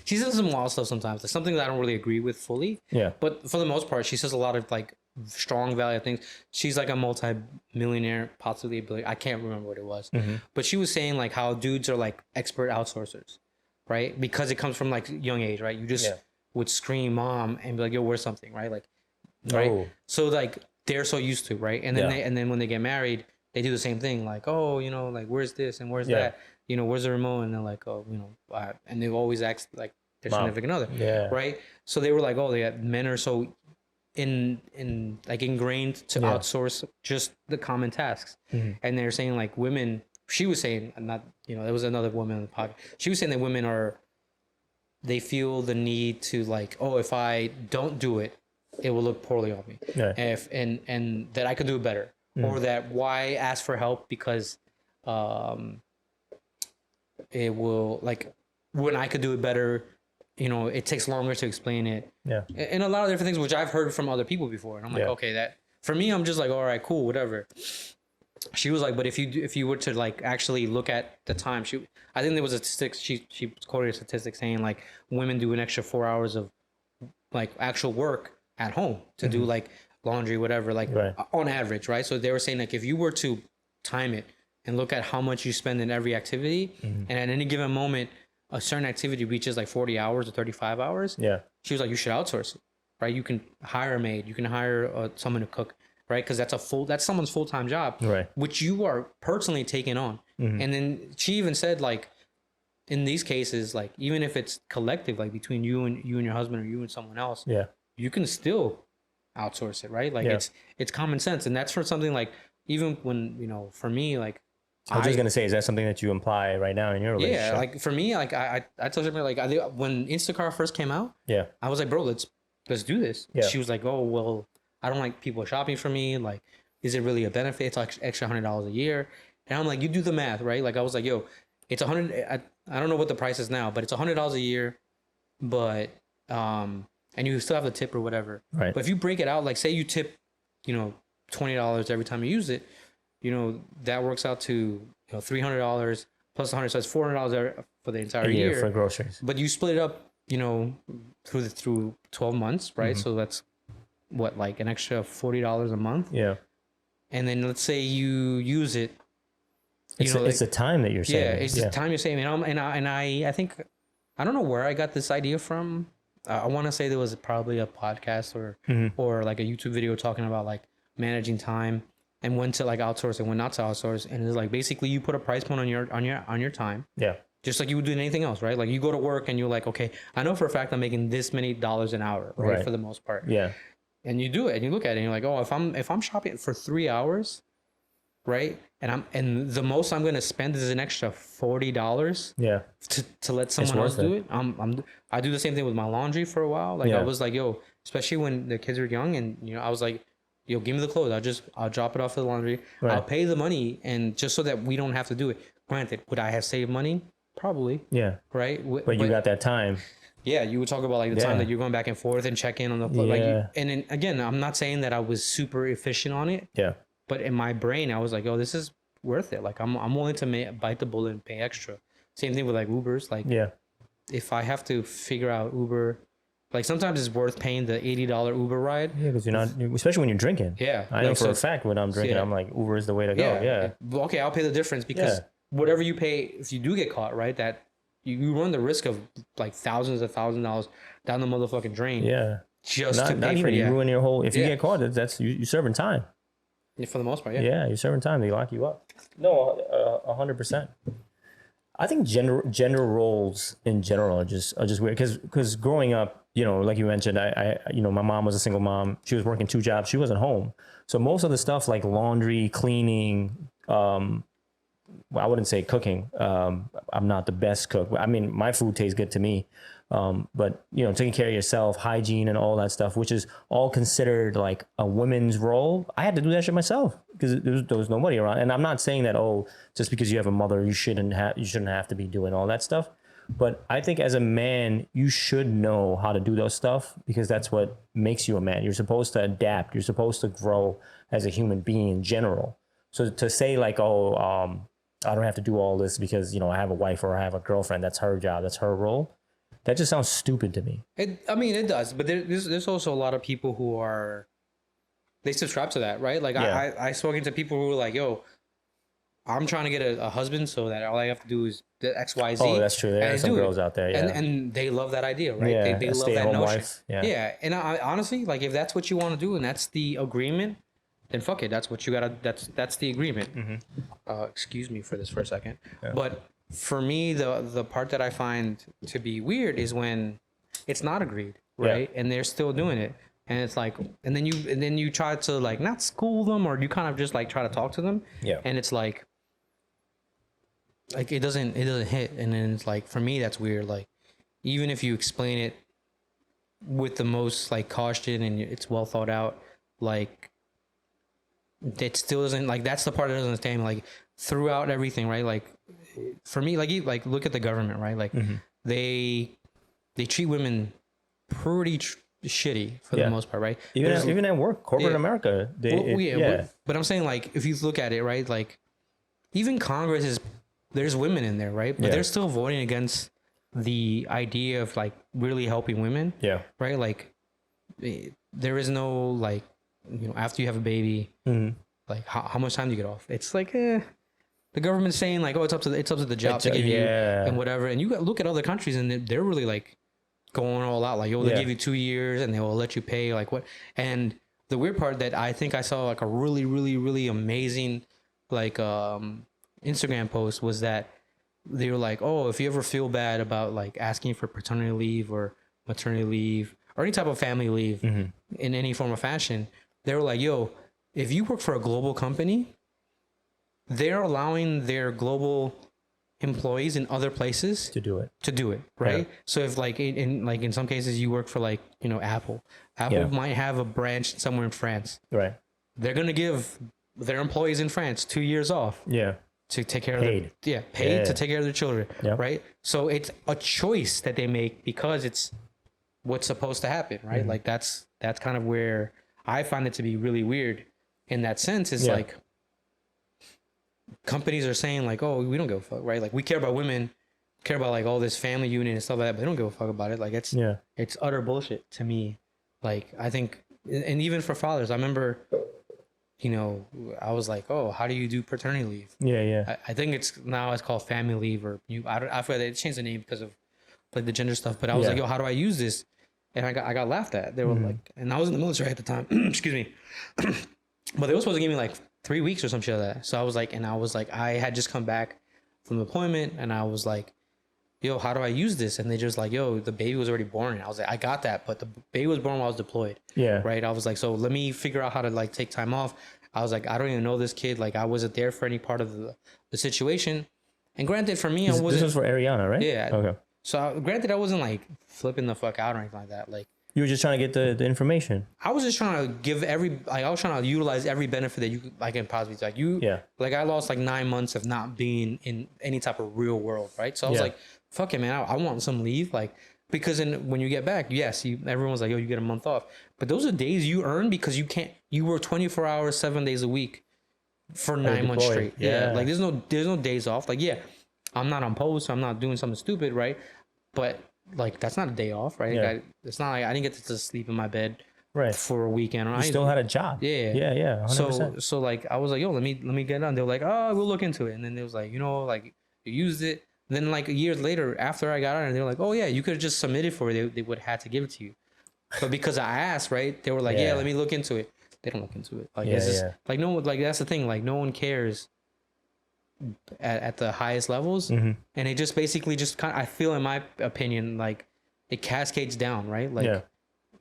She says some wild stuff sometimes, like something that I don't really agree with fully. Yeah. But for the most part, she says a lot of like strong value things. She's like a multi-millionaire, possibly a billionaire. I can't remember what it was. But she was saying like how dudes are like expert outsourcers, right? Because it comes from like young age, right? You just would scream mom and be like, yo, where's something, right? Like, right? Oh. So like they're so used to, right? And then and then when they get married, they do the same thing, like, oh, you know, like, where's this and where's that? you know, where's the remote? And they're like, oh, you know, and they've always asked like their Mom. significant other, Yeah. right? So they were like, oh, yeah, men are so in like ingrained to outsource just the common tasks, and they're saying like women. She was saying, not, you know, there was another woman in the podcast. She was saying that women are, they feel the need to like, oh, if I don't do it, it will look poorly on me. Yeah. And that I could do it better, or that why ask for help because, it will like when I could do it better, you know, it takes longer to explain it. Yeah. And a lot of different things which I've heard from other people before, and I'm like, okay, that for me, I'm just like, all right, cool, whatever. She was like, but if you were to like actually look at the time, I think there was a statistic. She quoted a statistic saying like women do an extra 4 hours of like actual work at home to do like laundry, whatever, like on average, right? So they were saying like if you were to time it and look at how much you spend in every activity, and at any given moment, a certain activity reaches like 40 hours or 35 hours. Yeah. She was like, you should outsource it, right? You can hire a maid, you can hire someone to cook, right? Because that's someone's full-time job, Right. which you are personally taking on. And then she even said like, in these cases, like even if it's collective, like between you and your husband or you and someone else, you can still outsource it, right? Like it's common sense, and that's for something like even when, you know, for me, like I was just gonna say, is that something that you imply right now in your relationship? yeah, like for me, like I told her like when Instacart first came out, I was like, bro, let's do this. Yeah. She was like, oh well, I don't like people shopping for me. Like, is it really a benefit? It's like extra $100 a year, and I'm like, you do the math, right? Like I was like, yo, it's 100. I don't know what the price is now, but it's $100 a year, but and you still have the tip or whatever. Right. But if you break it out, like say you tip, you know, $20 every time you use it, you know, that works out to, you know, $300 plus 100, so it's $400 for the entire year for groceries. But you split it up, you know, through 12 months, right? So that's what, like an extra $40 a month. Yeah. And then let's say you use it. It's the time that you're saving. Yeah, it's the time you're saving. And I think, I don't know where I got this idea from. I want to say there was probably a podcast or like a YouTube video talking about like managing time and when to like outsource and when not to outsource. And it's like basically you put a price point on your time. Yeah. Just like you would do anything else, right? Like you go to work and you're like, okay, I know for a fact I'm making this many dollars an hour, right? For the most part. Yeah. And you do it and you look at it and you're like, oh, if I'm shopping for 3 hours, right? And the most I'm gonna spend is an extra $40. Yeah. To let someone else do it. I do the same thing with my laundry for a while. Like I was like, yo, especially when the kids were young, and you know, I was like, yo, give me the clothes. I'll drop it off to the laundry. Right. I'll pay the money, and just so that we don't have to do it. Granted, would I have saved money? Probably. Yeah. Right. But you got that time. Yeah, you would talk about like the time that you're going back and forth and check in on the like. And then again, I'm not saying that I was super efficient on it. Yeah. But in my brain, I was like, oh, this is worth it. Like I'm willing to bite the bullet and pay extra. Same thing with like Ubers. Like if I have to figure out Uber, like sometimes it's worth paying the $80 Uber ride. Yeah, because you're not, especially when you're drinking. Yeah. I know for a fact when I'm drinking, I'm like, Uber is the way to go. Yeah. Okay, I'll pay the difference because whatever you pay, if you do get caught, right, that you run the risk of like thousands of $1,000s down the motherfucking drain. Yeah. Just to pay for it. You ruin your whole, if you get caught, that's you serving time. For the most part, yeah, you're serving time. They lock you up. No, 100%. I think gender roles in general are just weird because growing up, you know, like you mentioned, I you know, my mom was a single mom. She was working 2 jobs. She wasn't home, so most of the stuff like laundry, cleaning, well, I wouldn't say cooking. I'm not the best cook. I mean, my food tastes good to me. But you know, taking care of yourself, hygiene and all that stuff, which is all considered like a women's role. I had to do that shit myself because there was nobody around. And I'm not saying that, oh, just because you have a mother, you shouldn't have to be doing all that stuff. But I think as a man, you should know how to do those stuff because that's what makes you a man. You're supposed to adapt. You're supposed to grow as a human being in general. So to say like, oh, I don't have to do all this because, you know, I have a wife or I have a girlfriend, that's her job, that's her role. That just sounds stupid to me. I mean, it does, but there's also a lot of people who they subscribe to that, right? Like I spoken to people who were like, yo, I'm trying to get a husband so that all I have to do is the X, Y, Z. Oh, that's true. There are some girls out there, and they love that idea, right? Yeah, they love that notion. Wife. Yeah, and I honestly, like, if that's what you want to do and that's the agreement, then fuck it. That's what you gotta. That's the agreement. Mm-hmm. Excuse me for this for a second, but for me, the part that I find to be weird is when it's not agreed, right? And they're still doing it. And it's like, and then you try to like not school them, or you kind of just like try to talk to them. Yeah. And it's like it doesn't hit. And then it's like, for me, that's weird. Like, even if you explain it with the most like caution and it's well thought out, like it still doesn't, like, that's the part that doesn't understand, like, throughout everything, right? Like, for me, like look at the government, right? Like, they treat women pretty shitty for the most part, right? Even at work, corporate America, but I'm saying, like, if you look at it, right, like, even Congress is, there's women in there, right? But they're still voting against the idea of like really helping women, right? Like, there is no, like, after you have a baby, like how much time do you get off? It's like, the government's saying like, oh, it's up to the job to give you and whatever. And you look at other countries and they're really like going all out, like, oh, they give you 2 years and they will let you pay like what. And the weird part that I think I saw like a really, really, really amazing like Instagram post was that they were like, oh, if you ever feel bad about like asking for paternity leave or maternity leave or any type of family leave in any form of fashion, they were like, yo, if you work for a global company, they're allowing their global employees in other places to do it, right? So if like in some cases you work for like, Apple might have a branch somewhere in France, right? They're gonna give their employees in France 2 years off, to take care of paid to take care of their children, right? So it's a choice that they make because it's what's supposed to happen, right? Like that's kind of where I find it to be really weird in that sense. Is like, companies are saying like, oh, we don't give a fuck, right? Like, we care about women, care about like all this family unit and stuff like that, but they don't give a fuck about it. Like, it's utter bullshit to me. Like, I think, and even for fathers, I remember, I was like, oh, how do you do paternity leave? I think it's called family leave, or I forgot, they changed the name because of like the gender stuff. But I was like, yo, how do I use this? And I got laughed at. They were like, and I was in the military at the time. Excuse me. But they were supposed to give me like 3 weeks or some shit like that. So I was like, I had just come back from deployment, and I was like, yo, how do I use this? And they just like, yo, the baby was already born. I was like, I got that, but the baby was born while I was deployed. Right. I was like, so let me figure out how to like take time off. I was like, I don't even know this kid. Like, I wasn't there for any part of the situation. And granted, for me, I wasn't. This was for Ariana, right? Yeah. Okay. So granted, I wasn't like flipping the fuck out or anything like that. Like, you were just trying to get the information. I was just trying to I was trying to utilize every benefit that I can possibly, like, like, I lost like 9 months of not being in any type of real world, right? So I was like, fuck it, man, I want some leave, like, because when you get back, yes, everyone's like, yo, you get a month off, but those are days you earn because you work 24 hours, 7 days a week for 9 months straight. Like, there's no days off. Like, I'm not on post, so I'm not doing something stupid, right? But like, that's not a day off, right? It's not like I didn't get to sleep in my bed for a weekend. You still had a job. 100%. So like, I was like, yo, let me get on. They were like, oh, we'll look into it. And then they was like, like, you used it. Then like years later, after I got on, they were like, oh yeah, you could have just submitted for it. They would have had to give it to you. But because I asked, right, they were like, let me look into it. They don't look into it. Like, it's just like, no, like, that's the thing. Like, no one cares at the highest levels, and it just basically just kind of, I feel, in my opinion, like, it cascades down, right? Like,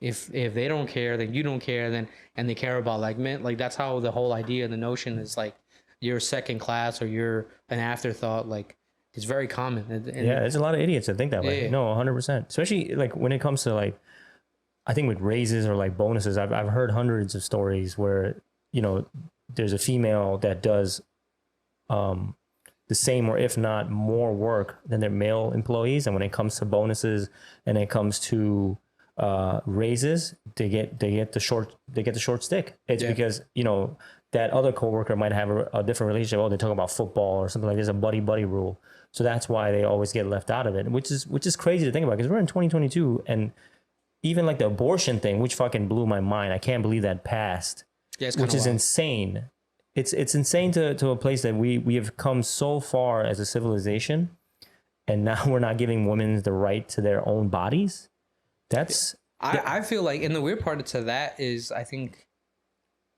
if they don't care, then you don't care, then, and they care about like men, like, that's how the whole idea, the notion is like, you're second class or you're an afterthought. Like, it's very common. And there's a lot of idiots that think that way. No, 100%. Especially like when it comes to like, I think with raises or like bonuses, I've heard hundreds of stories where, there's a female that does the same, or if not more work than their male employees, and when it comes to bonuses and it comes to raises, they get the short stick. It's because that other coworker might have a different relationship. Oh, they talk about football or something like this, a buddy rule. So that's why they always get left out of it, which is crazy to think about, because we're in 2022, and even like the abortion thing, which fucking blew my mind. I can't believe that passed, which is insane. It's insane to a place that we have come so far as a civilization, and now we're not giving women the right to their own bodies. I feel like, and the weird part to that is, I think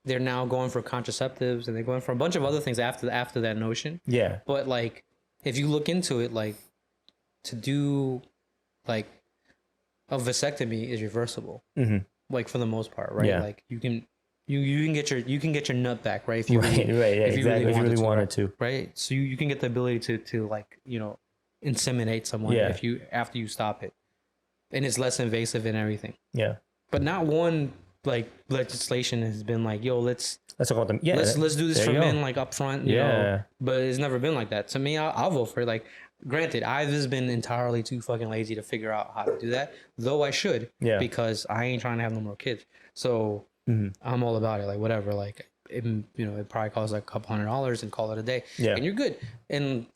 they're now going for contraceptives, and they're going for a bunch of other things after that notion. But like, if you look into it, like to do like a vasectomy is reversible, like for the most part, right? Yeah. Like you can get your nut back, right? If you Right, really, right, yeah, if you exactly. If you really wanted right? to. Right? So you can get the ability to like, you know, inseminate someone Yeah. if you after you stop it, and it's less invasive and everything. Yeah. But not one like legislation has been like, yo, let's Let's talk about them. Yeah. let's do this there for you go. men like up front, you know. Yeah. But it's never been like that. To me, I'll vote for it. Like, granted, I've just been entirely too fucking lazy to figure out how to do that. Though I should, Yeah. because I ain't trying to have no more kids. So I'm all about it. Like whatever. Like it, you know, it probably costs like a couple $100 and call it a day. Yeah. And you're good. And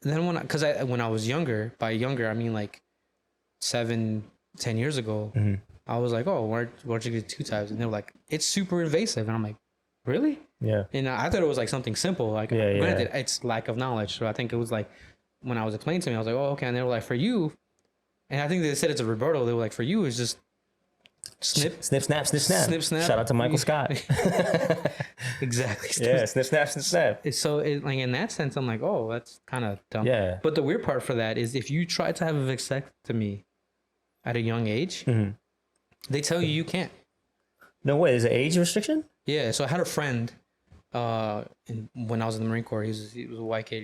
then when I was younger, by younger I mean like 7-10 years ago, I was like, oh, why don't you get 2 times? And they were like, it's super invasive. And I'm like, really? Yeah. And I thought it was like something simple. Like, granted, it's lack of knowledge. So I think it was like, when I was explained to me, I was like, oh, okay. And they were like, for you, and I think they said it's a Roberto. They were like, for you, it's just snip, snip, snap, snip, snap. snip, snap. Shout out to Michael Scott. Exactly. Yeah, snip, snap, snip, snap. So, like in that sense, I'm like, oh, that's kind of dumb. Yeah. But the weird part for that is if you try to have a vasectomy at a young age, they tell you can't. No way. Is it age restriction? Yeah. So I had a friend. When I was in the Marine Corps, he was a white kid.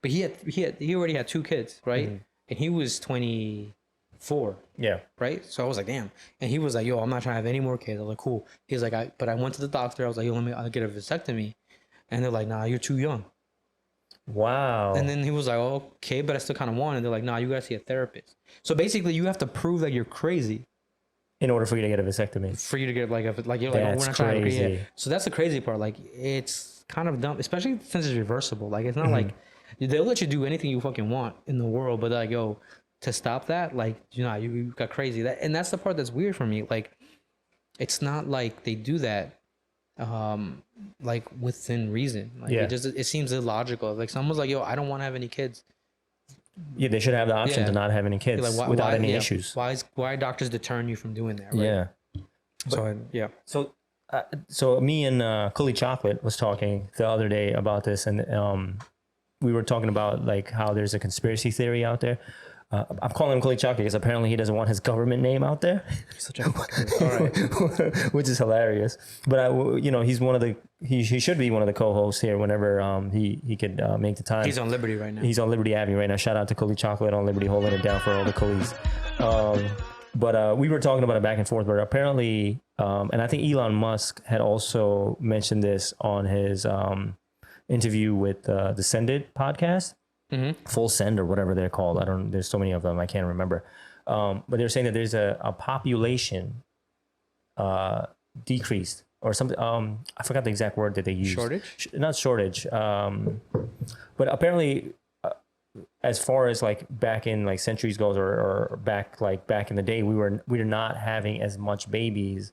But he already had 2 kids, right? And he was 24. Yeah. Right. So I was like, damn. And he was like, yo, I'm not trying to have any more kids. I was like, cool. He's like, but I went to the doctor. I was like, yo, I'll get a vasectomy. And they're like, nah, you're too young. Wow. And then he was like, oh, okay, but I still kind of want it. They're like, nah, you gotta see a therapist. So basically, you have to prove that you're crazy in order for you to get a vasectomy. for you to get like you're like, oh, we're not trying to crazy. yeah. So that's the crazy part. Like, it's kind of dumb, especially since it's reversible. Like, it's not like they'll let you do anything you fucking want in the world, but like, yo, to stop that, like, you know, you got crazy. And that's the part that's weird for me. Like, it's not like they do that, like within reason. Like, it seems illogical. Like, someone's like, yo, I don't want to have any kids. Yeah, they should have the option to not have any kids like, without any issues. Why are doctors deterring you from doing that? Right? Yeah. So me and Cully Chocolate was talking the other day about this, and we were talking about like how there's a conspiracy theory out there. I'm calling him Cully Chocolate because apparently he doesn't want his government name out there. He's such a all right. Which is hilarious. But he's one of the he should be one of the co-hosts here whenever he could make the time. He's on Liberty right now. He's on Liberty Avenue right now. Shout out to Cully Chocolate on Liberty, holding it down for all the Cullys. But we were talking about it back and forth. But apparently, and I think Elon Musk had also mentioned this on his interview with the Sended podcast. Full Send or whatever they're called. There's so many of them I can't remember. But they're saying that there's a population decreased or something. I forgot the exact word that they used. Shortage? Not shortage. But apparently, as far as like back in like centuries goes, or back in the day, we're not having as much babies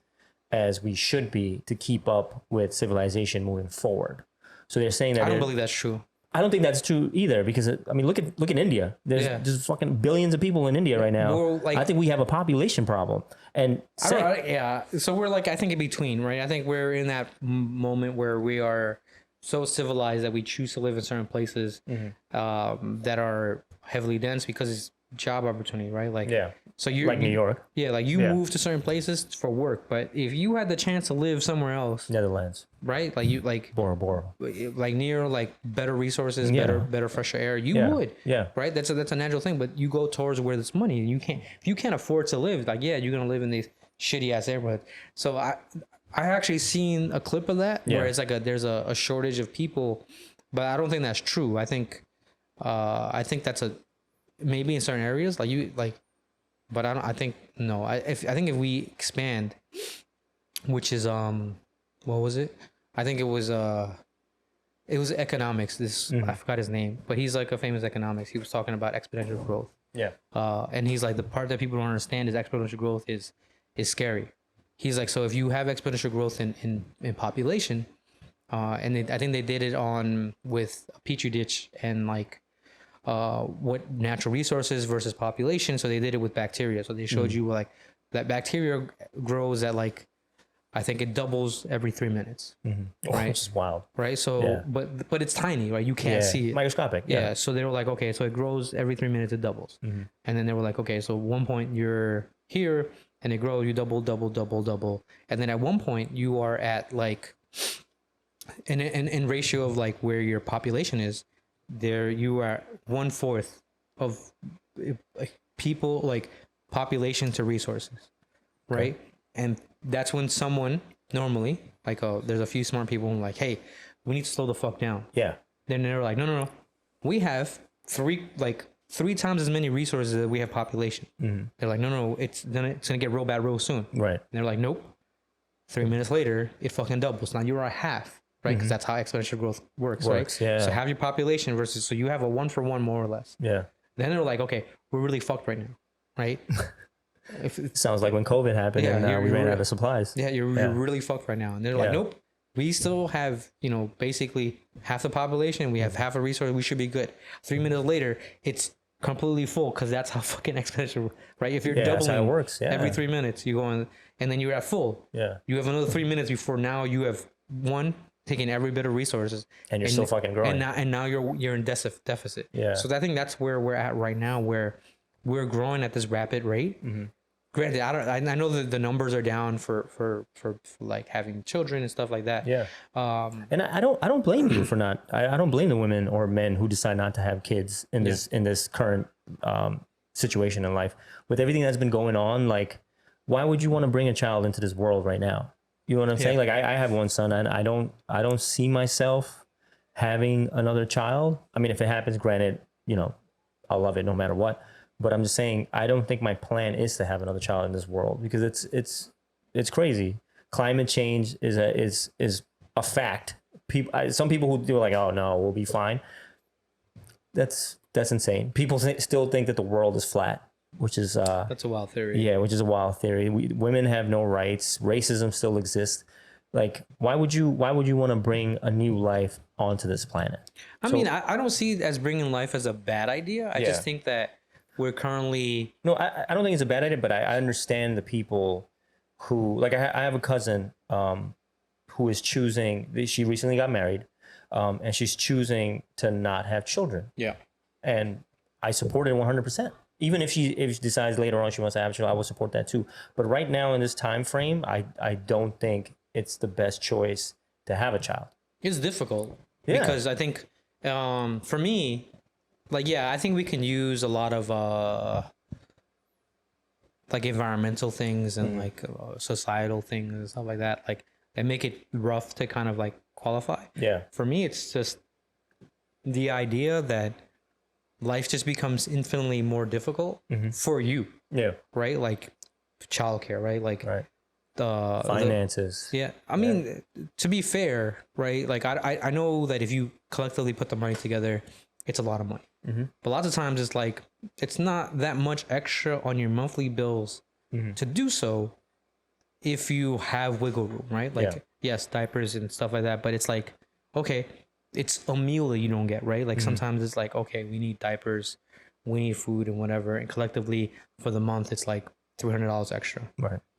as we should be to keep up with civilization moving forward. So they're saying that I don't believe that's true. I don't think that's true either because look at India. There's fucking billions of people in India right now. I think we have a population problem. And so we're like, I think in between, right? I think we're in that moment where we are so civilized that we choose to live in certain places that are heavily dense because it's job opportunity, right? Like, so you like New York. Yeah, like you move to certain places for work, but if you had the chance to live somewhere else, Netherlands, right? Like you Bora Bora, like near like better resources, better fresher air, you would, right? That's a natural thing, but you go towards where there's money. If you can't afford to live, like you're gonna live in these shitty ass neighborhoods. So I actually seen a clip of that where it's like there's a shortage of people, but I don't think that's true. I think that's maybe in certain areas but I think if we expand, which is what was it? I think it was economics. I forgot his name, but he's like a famous economics. He was talking about exponential growth. Yeah. And he's like, the part that people don't understand is exponential growth is scary. He's like, so if you have exponential growth in population, and I think they did it with a petri dish and like what natural resources versus population. So they did it with bacteria. So they showed you like that bacteria grows at like I think it doubles every 3 minutes. Right. Which is wild. Right. So, Yeah. but it's tiny, right? You can't see it. Microscopic. Yeah. So they were like, okay, so it grows every 3 minutes, it doubles. And then they were like, okay, so at one point you're here and it grows, you double. And then at one point you are at like, in ratio of like where your population is, there you are 1/4 of people, like population to resources. Right. And that's when someone normally, like, there's a few smart people who are like, hey, we need to slow the fuck down. Yeah. Then they're like, no. We have three times as many resources as we have population. They're like, no, it's gonna get real bad real soon. Right. And they're like, nope. 3 minutes later, it fucking doubles. Now you're at half, right? Because that's how exponential growth works, right? Yeah. So have your population versus, so you have a 1-for-1 more or less. Yeah. Then they're like, okay, we're really fucked right now, right? Sounds like when COVID happened and we ran out of supplies. Yeah, you're really fucked right now. And they're like, nope, we still have, basically half the population. We have half a resource. We should be good. 3 minutes later, it's completely full because that's how fucking exponential, right? If you're doubling that's how it works. Yeah. every 3 minutes, you go in, and then you're at full. Yeah. You have another 3 minutes before now you have taking every bit of resources. And you're still fucking growing. And now you're in deficit. Yeah. So I think that's where we're at right now, where we're growing at this rapid rate. Granted, I know that the numbers are down for like having children and stuff like that. Yeah. And I don't blame you for not. I don't blame the women or men who decide not to have kids in this current situation in life with everything that's been going on. Like, why would you want to bring a child into this world right now? You know what I'm saying? Like, I have one son, and I don't see myself having another child. I mean, if it happens, granted, I'll love it no matter what. But I'm just saying, I don't think my plan is to have another child in this world because it's crazy. Climate change is a fact. Some people who do like, oh no, we'll be fine. That's insane. People still think that the world is flat, which is that's a wild theory. Yeah, which is a wild theory. Women have no rights. Racism still exists. Like, why would you want to bring a new life onto this planet? I mean, I don't see it as bringing life as a bad idea. I just think that we're currently... No, I don't think it's a bad idea, but I understand the people who... Like, I have a cousin who is choosing... She recently got married, and she's choosing to not have children. Yeah. And I support it 100%. Even if she decides later on she wants to have children, I will support that too. But right now in this time frame, I don't think it's the best choice to have a child. It's difficult. Yeah. Because I think, for me... Like, yeah, I think we can use a lot of like environmental things and like societal things and stuff like that. Like, they make it rough to kind of like qualify. Yeah. For me, it's just the idea that life just becomes infinitely more difficult for you. Yeah. Right? Like childcare, right? Like finances. I mean, to be fair, right? Like, I know that if you collectively put the money together, it's a lot of money. But lots of times it's like, it's not that much extra on your monthly bills to do so if you have wiggle room, right? Like, yes, diapers and stuff like that, but it's like, okay, it's a meal that you don't get, right? Like sometimes it's like, okay, we need diapers, we need food and whatever. And collectively for the month, it's like $300 extra.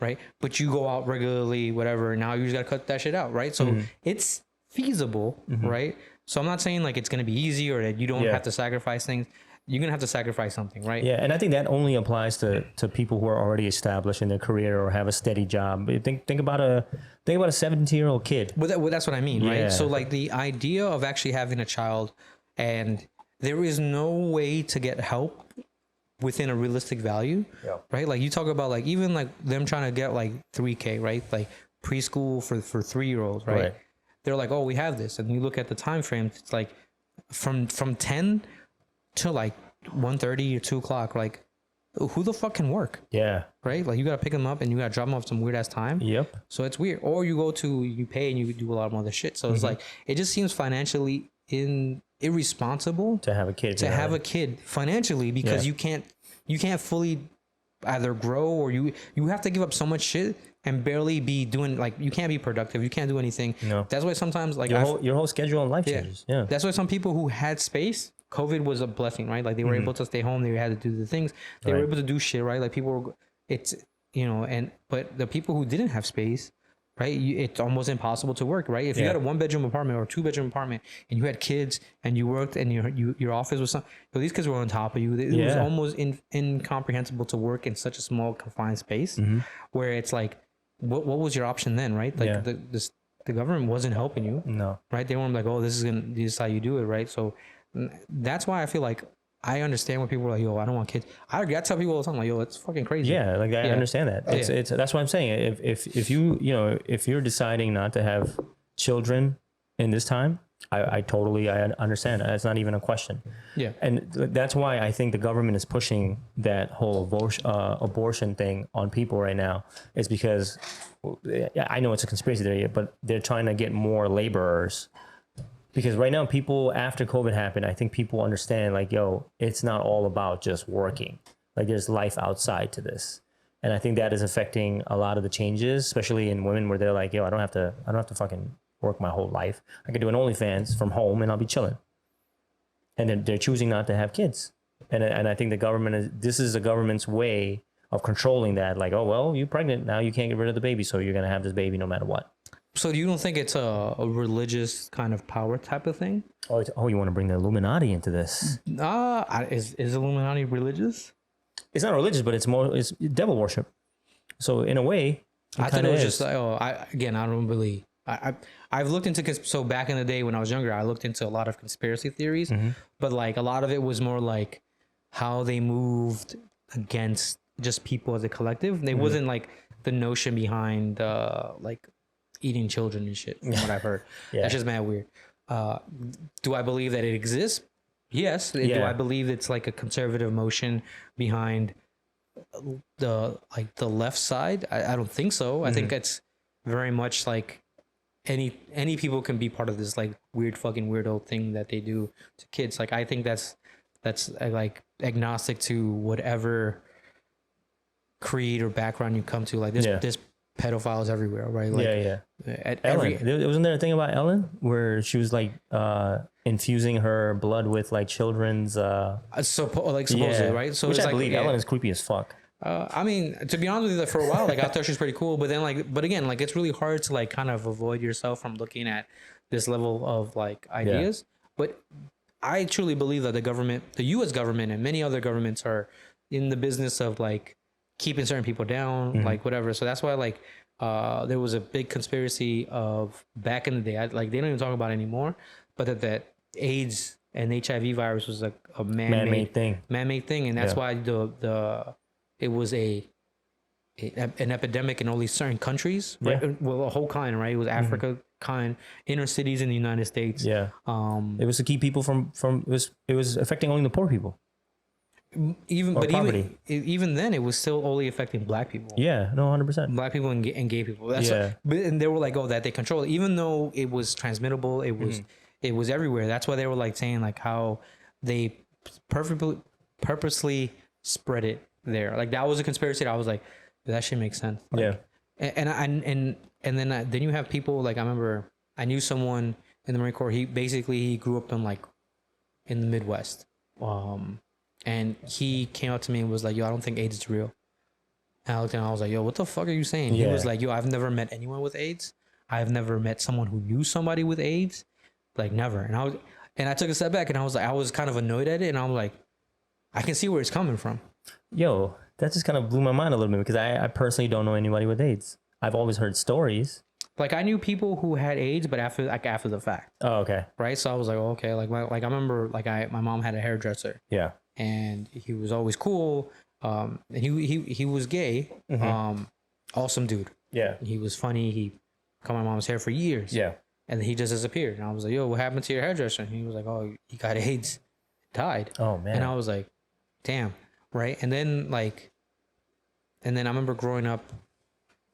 Right. But you go out regularly, whatever. And now you just got to cut that shit out. Right. So it's feasible. Right. So I'm not saying like it's going to be easy or that you don't have to sacrifice things. You're going to have to sacrifice something, right? Yeah. And I think that only applies to people who are already established in their career or have a steady job. Think about a 17-year-old kid. Well, that's what I mean, right? So like the idea of actually having a child, and there is no way to get help within a realistic value, right? Like you talk about like even like them trying to get like $3K, right? Like preschool for 3-year-olds, right? They're like, oh, we have this, and you look at the time frame. It's like from 10 to like 1:30 or 2 o'clock. Like, who the fuck can work? Yeah, right. Like you gotta pick them up and you gotta drop them off some weird ass time. Yep. So it's weird. Or you pay and you do a lot of other shit. So it's like it just seems financially irresponsible to have a kid financially because you can't fully either grow or you have to give up so much shit and barely be doing, like, you can't be productive, you can't do anything. No. That's why sometimes like your whole schedule in life changes. Yeah. That's why some people who had space, COVID was a blessing, right? Like they were able to stay home, they had to do the things, they were able to do shit, right? Like people were, it's, but the people who didn't have space, right? It's almost impossible to work, right? If you Yeah. had a 1-bedroom apartment or 2-bedroom apartment and you had kids and you worked and your office was these kids were on top of you. It was Yeah. almost incomprehensible to work in such a small confined space where it's like, what was your option then, right? Like Yeah. the government wasn't helping you, No. right? They weren't like, oh, this is how you do it, right? So that's why I feel like I understand when people are like, yo, I don't want kids. I tell people all the time, like, yo, it's fucking crazy. Yeah, like I understand that. It's Yeah. it's that's what I'm saying. If you if you're deciding not to have children in this time, I totally understand. That's not even a question. Yeah. And that's why I think the government is pushing that whole abortion thing on people right now. Is because I know it's a conspiracy theory, but they're trying to get more laborers. Because right now, people after COVID happened, I think people understand like, yo, it's not all about just working. Like there's life outside to this. And I think that is affecting a lot of the changes, especially in women where they're like, yo, I don't have to fucking work my whole life. I can do an OnlyFans from home and I'll be chilling. And then they're choosing not to have kids. And I think this is the government's way of controlling that. Like, oh, well, you're pregnant. Now you can't get rid of the baby. So you're going to have this baby no matter what. So you don't think it's a religious kind of power type of thing? Oh, you want to bring the Illuminati into this? Is Illuminati religious? It's not religious, but it's devil worship. So in a way, I thought it was just like, I don't really. I've looked into so back in the day when I was younger, I looked into a lot of conspiracy theories, but like a lot of it was more like how they moved against just people as a collective. They wasn't like the notion behind like eating children and shit, from what I've heard. That's just mad weird. Do I believe that it exists? Yes. Do I believe it's like a conservative motion behind the left side? I don't think so. I think it's very much like any people can be part of this like weird fucking weirdo thing that they do to kids. Like I think that's like agnostic to whatever creed or background you come to. Like this pedophiles everywhere, right? Like, At wasn't there a thing about Ellen where she was like infusing her blood with like children's supposedly, right? So which it's I believe like, Ellen is creepy as fuck. I mean, to be honest with you, for a while, like I thought she was pretty cool, but then but again, like it's really hard to like kind of avoid yourself from looking at this level of like ideas. But I truly believe that the U.S. government and many other governments are in the business of like keeping certain people down, like whatever. So that's why like there was a big conspiracy of back in the day, like they don't even talk about it anymore, but that AIDS and HIV virus was like a man-made thing, and that's why it was an epidemic in only certain countries, right? Well, a whole kind, right? It was Africa kind, inner cities in the United States. Yeah. It was to keep people from it was affecting only the poor people. Even then, it was still only affecting black people. Yeah, no, 100%. Black people and gay people. And they were like, oh, that they control it. Even though it was transmittable, it was everywhere. That's why they were like saying like how they purposely spread it there. Like that was a conspiracy that I was like, that shit makes sense. Like, and then you have people like I remember I knew someone in the Marine Corps. He grew up in the Midwest. And he came up to me and was like, yo, I don't think AIDS is real. And I looked at him and I was like, yo, what the fuck are you saying? He was like, yo, I've never met anyone with AIDS. I've never met someone who knew somebody with AIDS. Like never. And I took a step back and I was like, I was kind of annoyed at it. And I was like, I can see where it's coming from. Yo, that just kind of blew my mind a little bit because I personally don't know anybody with AIDS. I've always heard stories. Like I knew people who had AIDS, but after the fact. Oh, okay. Right. So I was like, oh, okay. Like I remember like my mom had a hairdresser. Yeah. And he was always cool. And he was gay. Awesome dude. Yeah. He was funny. He cut my mom's hair for years. Yeah. And then he just disappeared. And I was like, yo, what happened to your hairdresser? And he was like, oh, he got AIDS. Died. Oh man. And I was like, damn. Right. And then I remember growing up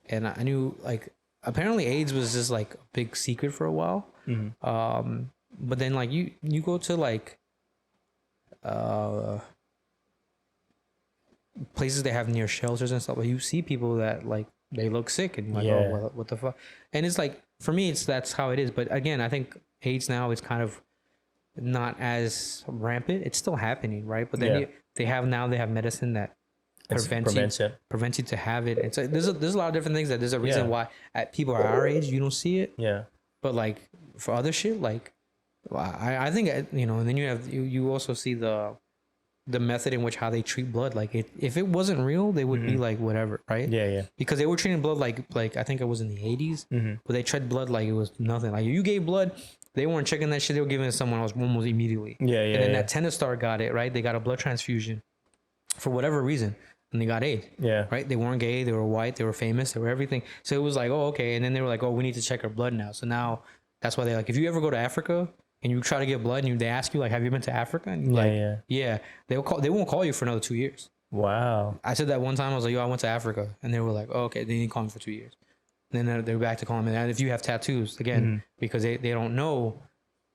and I knew like apparently AIDS was just like a big secret for a while. But then like you go to like places they have near shelters and stuff, like you see people that like they look sick and you're like, oh, well, what the fuck? And it's like for me that's how it is. But again, I think AIDS now it's kind of not as rampant. It's still happening, right? But then they have medicine that prevents you to have it. It's there's a lot of different things that there's a reason why at people our age you don't see it. Yeah. But like for other shit, like I think and then you also see the method in which how they treat blood. Like if it wasn't real, they would be like whatever, right? Yeah, yeah. Because they were treating blood like I think it was in the 80s, but they treated blood like it was nothing. Like if you gave blood, they weren't checking that shit. They were giving it to someone else almost immediately. Yeah, yeah. And then that tennis star got it, right? They got a blood transfusion for whatever reason, and they got AIDS. Yeah. Right? They weren't gay. They were white. They were famous. They were everything. So it was like, oh, okay. And then they were like, oh, we need to check our blood now. So now that's why they like, if you ever go to Africa and you try to get blood and they ask you like, have you been to Africa? And you're yeah, they won't call you for another 2 years. Wow. I said that one time. I was like, yo, I went to Africa, and they were like, oh, okay, they didn't call me for 2 years. And then they're back to calling me. And if you have tattoos again, because they don't know,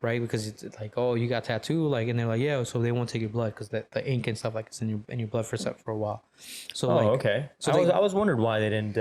right? Because it's like, oh, you got tattoo, like, and they're like, yeah, so they won't take your blood because the ink and stuff like it's in your blood for a while. So okay. So I was wondered why they didn't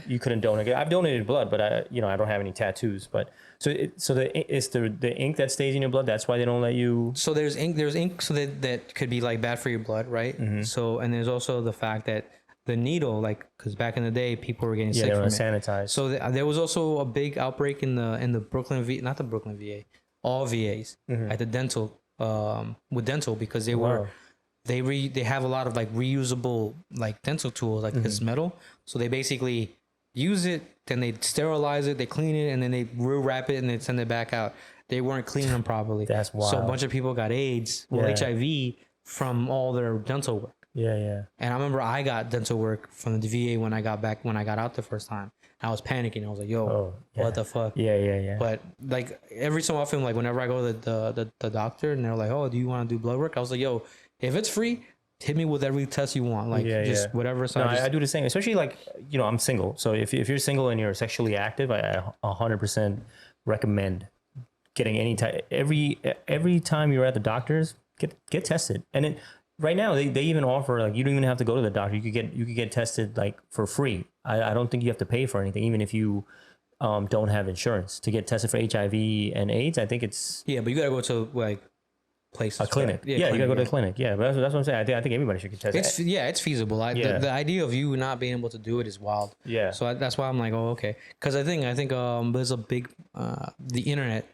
you couldn't donate. I've donated blood, but I don't have any tattoos. But it's the ink that stays in your blood. That's why they don't let you. So there's ink, so that could be like bad for your blood, right? So and there's also the fact that the needle, like, because back in the day people were getting sick from it. Sanitized. So there was also a big outbreak in the Brooklyn not the Brooklyn VA. All VAs at the dental with dental because they were they have a lot of like reusable like dental tools like it's metal, so they basically use it, then they sterilize it, they clean it, and then they wrap it and they send it back out. They weren't cleaning them properly. That's wild. So a bunch of people got AIDS, HIV from all their dental work. Yeah, yeah. And I remember I got dental work from the VA when I got out the first time. I was panicking. I was like, yo, what the fuck? Yeah, yeah, yeah. But like every so often, like whenever I go to the doctor and they're like, oh, do you want to do blood work? I was like, yo, if it's free, hit me with every test you want. Like whatever. So I do the same, especially like, I'm single. So if you're single and you're sexually active, I 100% recommend getting any type, every time you're at the doctor's, get tested. And it, right now they even offer like you don't even have to go to the doctor. You could get tested like for free. I don't think you have to pay for anything, even if you don't have insurance to get tested for HIV and AIDS. I think it's but you gotta go to like places, a clinic. Right? You gotta go to a clinic. Yeah, but that's what I'm saying. I think everybody should get tested. It's feasible. The idea of you not being able to do it is wild. Yeah. So that's why I'm like, oh, okay, because I think there's a big the internet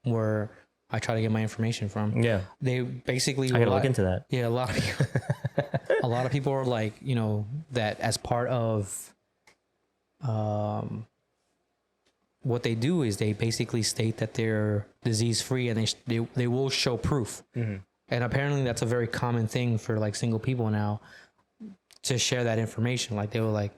where I try to get my information from. Yeah. They basically I gotta look into that. Yeah, a lot of people, a lot of people are like, that as part of what they do is they basically state that they're disease free and they will show proof. And apparently that's a very common thing for like single people now to share that information. Like they were like,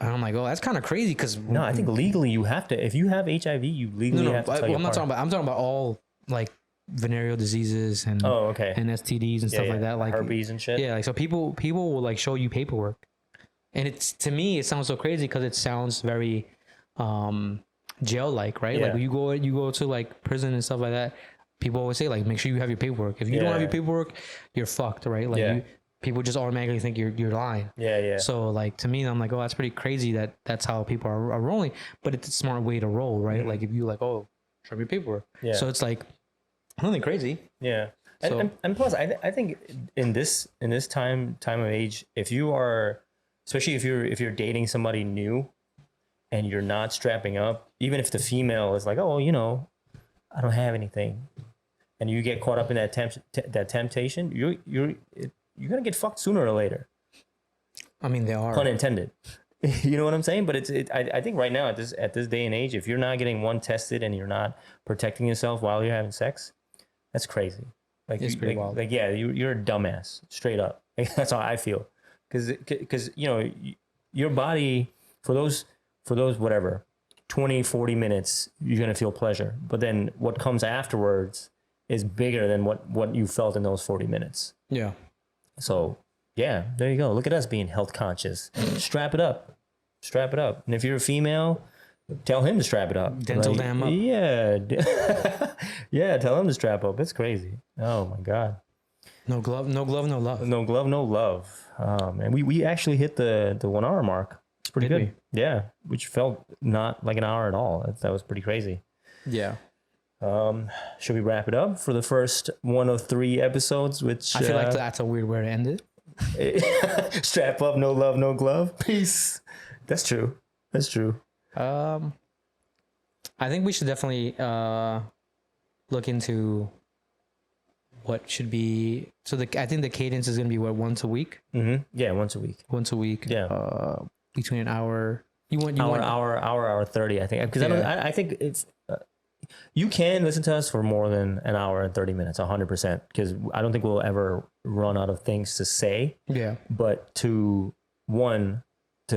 and I'm like, oh, that's kind of crazy because no, I think legally you have to. If you have HIV, you legally have to. I'm talking about all like venereal diseases and and STDs and stuff like that, like herpes and shit. Yeah, like so people will like show you paperwork, and it's to me it sounds so crazy because it sounds very jail like, right? Like you go to like prison and stuff like that. People always say like make sure you have your paperwork. If you don't have your paperwork, you're fucked, right? Like people just automatically think you're lying. Yeah. So like to me, I'm like, oh, that's pretty crazy that's how people are rolling. But it's a smart way to roll, right? Like if you like, oh, show me your paperwork. Yeah. So it's like nothing crazy. Yeah. So, and plus, I think in this time of age, if you are, especially if you're dating somebody new, and you're not strapping up, even if the female is like, oh, I don't have anything, and you get caught up in that temptation, you're gonna get fucked sooner or later. I mean, they are. Pun intended. You know what I'm saying? But I think right now at this day and age, if you're not getting one tested and you're not protecting yourself while you're having sex, that's crazy. Like it's pretty wild. Like you're a dumbass, straight up. Like, that's how I feel. Because your body for those whatever 20-40 minutes you're gonna feel pleasure, but then what comes afterwards is bigger than what you felt in those 40 minutes. Yeah. So, yeah, there you go. Look at us being health conscious. Strap it up. And if you're a female, tell him to strap it up. Dental dam up. Yeah. Yeah, tell him to strap up. It's crazy. Oh, my God. No glove, no love. No glove, no love. And we actually hit the 1 hour mark. It's pretty good. Yeah, which felt not like an hour at all. That was pretty crazy. Yeah. Should we wrap it up for the first one of 3 episodes? Which I feel like that's a weird way to end it. Strap up, no love, no glove. Peace. That's true. That's true. I think we should definitely look into what should be. So I think the cadence is going to be what, once a week. Mm-hmm. Yeah, once a week. Once a week. Yeah. Between an hour. Hour 30. I think because I think it's. You can listen to us for more than an hour and 30 minutes, 100%, because I don't think we'll ever run out of things to say. Yeah. But to